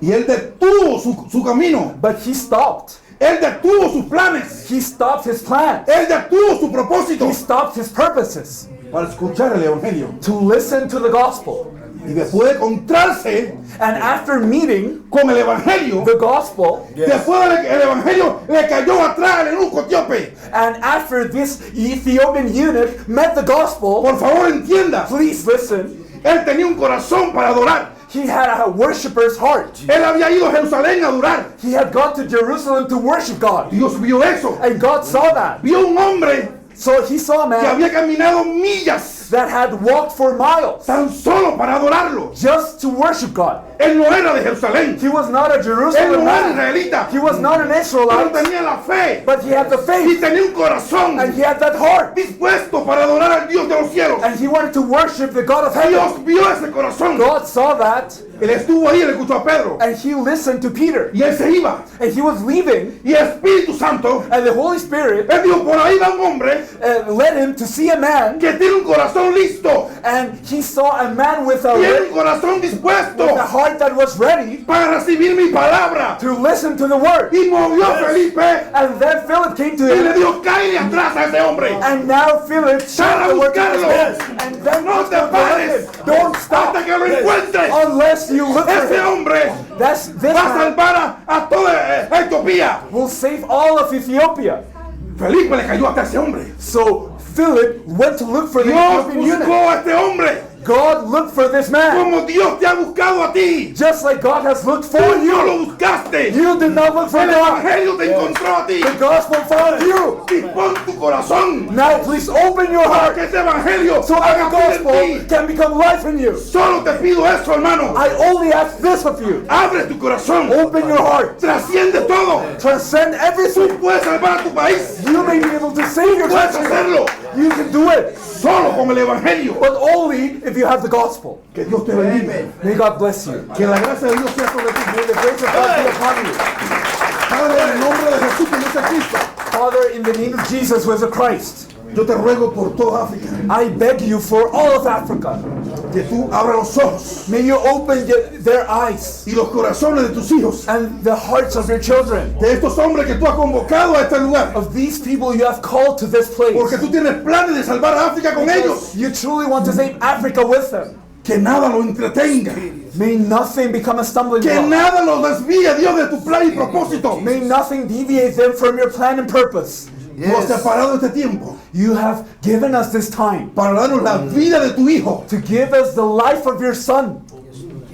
Y él detuvo su camino. But he stopped. Él detuvo sus planes. He stopped his plans. Él detuvo su propósito He stopped his purposes para escuchar el evangelio. to listen to the gospel. Y después de encontrarse And after meeting con el evangelio, the gospel, después del evangelio le cayó atrás el eunuco etíope. and after this Ethiopian eunuch met the gospel, Por favor, entienda. please listen, Él tenía un corazón para adorar. he had a worshiper's heart. Él había ido a Jerusalén a adorar. He had gone to Jerusalem to worship God. Dios vio eso. And God saw that. Vio un hombre So he saw a que man había caminado millas that had walked for miles tan solo para adorarlo. just to worship God. Él no era de Jerusalén. He was not a Él Jerusalem no era man. israelita. He was not an Pero Israelite, tenía la fe but he had the y faith tenía un corazón and he had that heart. dispuesto para adorar al Dios de los cielos. And he wanted to worship the God of Dios heaven. vio ese corazón. God saw that Él estuvo ahí, él escuchó a Pedro. and he listened to Peter. Y él se iba. And he was leaving Y el Espíritu Santo, and the Holy Spirit él dijo, por ahí va un hombre led him to see a man, que tiene un corazón listo. and he saw a man with Tiene un a corazón dispuesto heart that was ready para recibir mi palabra. to listen to the word. Y movió a Felipe And then Philip came to y le him, dijo, cállate atrás a ese hombre. and now Philip Sal a shot the word to his buscarlo. hands. And then No te don't pares Don't stop hasta que lo encuentres. unless you look for Ese him. hombre This va a man salvar a toda Etiopía. will save all of Ethiopia. Felipe le cayó hasta ese hombre. So Philip went to look for the Dios Ethiopian eunuch. buscó a este hombre God looked for this man, como Dios te ha buscado a ti. just like God has looked for Tú no you. lo buscaste. You did not look for El God. evangelio te encontró a ti. The gospel found you. Dispón tu corazón Now please open your para heart que ese evangelio so haga our vida en gospel ti. can become life in you. Solo te pido eso, hermano. I only ask this of you. Abre tu corazón. Open your heart. Trasciende todo. Transcend Tú everything. puedes salvar a tu país. You may be able to save your Puedes country. hacerlo You can do it, solo con el evangelio. but only if you have the gospel. Que Dios te bendiga. May God bless you. Que la gracia de Dios sea sobre ti. May the grace of God be upon you. Padre, en el nombre de Jesús que es Cristo, Father, in the name of Jesus who is a Christ, yo te ruego por toda África. I beg you for all of Africa. que tú abras los ojos May you open their eyes y los corazones de tus hijos, and the hearts of your children, de estos hombres que tú has convocado a este lugar, of these people you have called to this place. porque tú tienes planes de salvar a África con ellos. You truly want to save Africa with them. Que nada lo entretenga, May nothing become a stumbling que block. nada los desvíe, Dios, de tu plan y propósito. May nothing deviate them from your plan and purpose. Tú has separado este tiempo You have given us this time para darnos la vida de tu hijo. to give us the life of your son.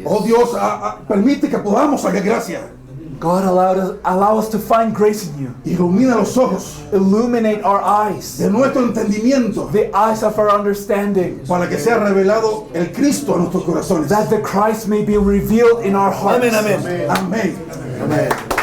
Oh Dios, permite que podamos hacer gracia. God, allow us to find grace in you. Ilumina los ojos Illuminate our eyes, de nuestro entendimiento the eyes of our understanding, para que sea revelado el Cristo a nuestros corazones. that the Christ may be revealed in our hearts. Amén. Amen.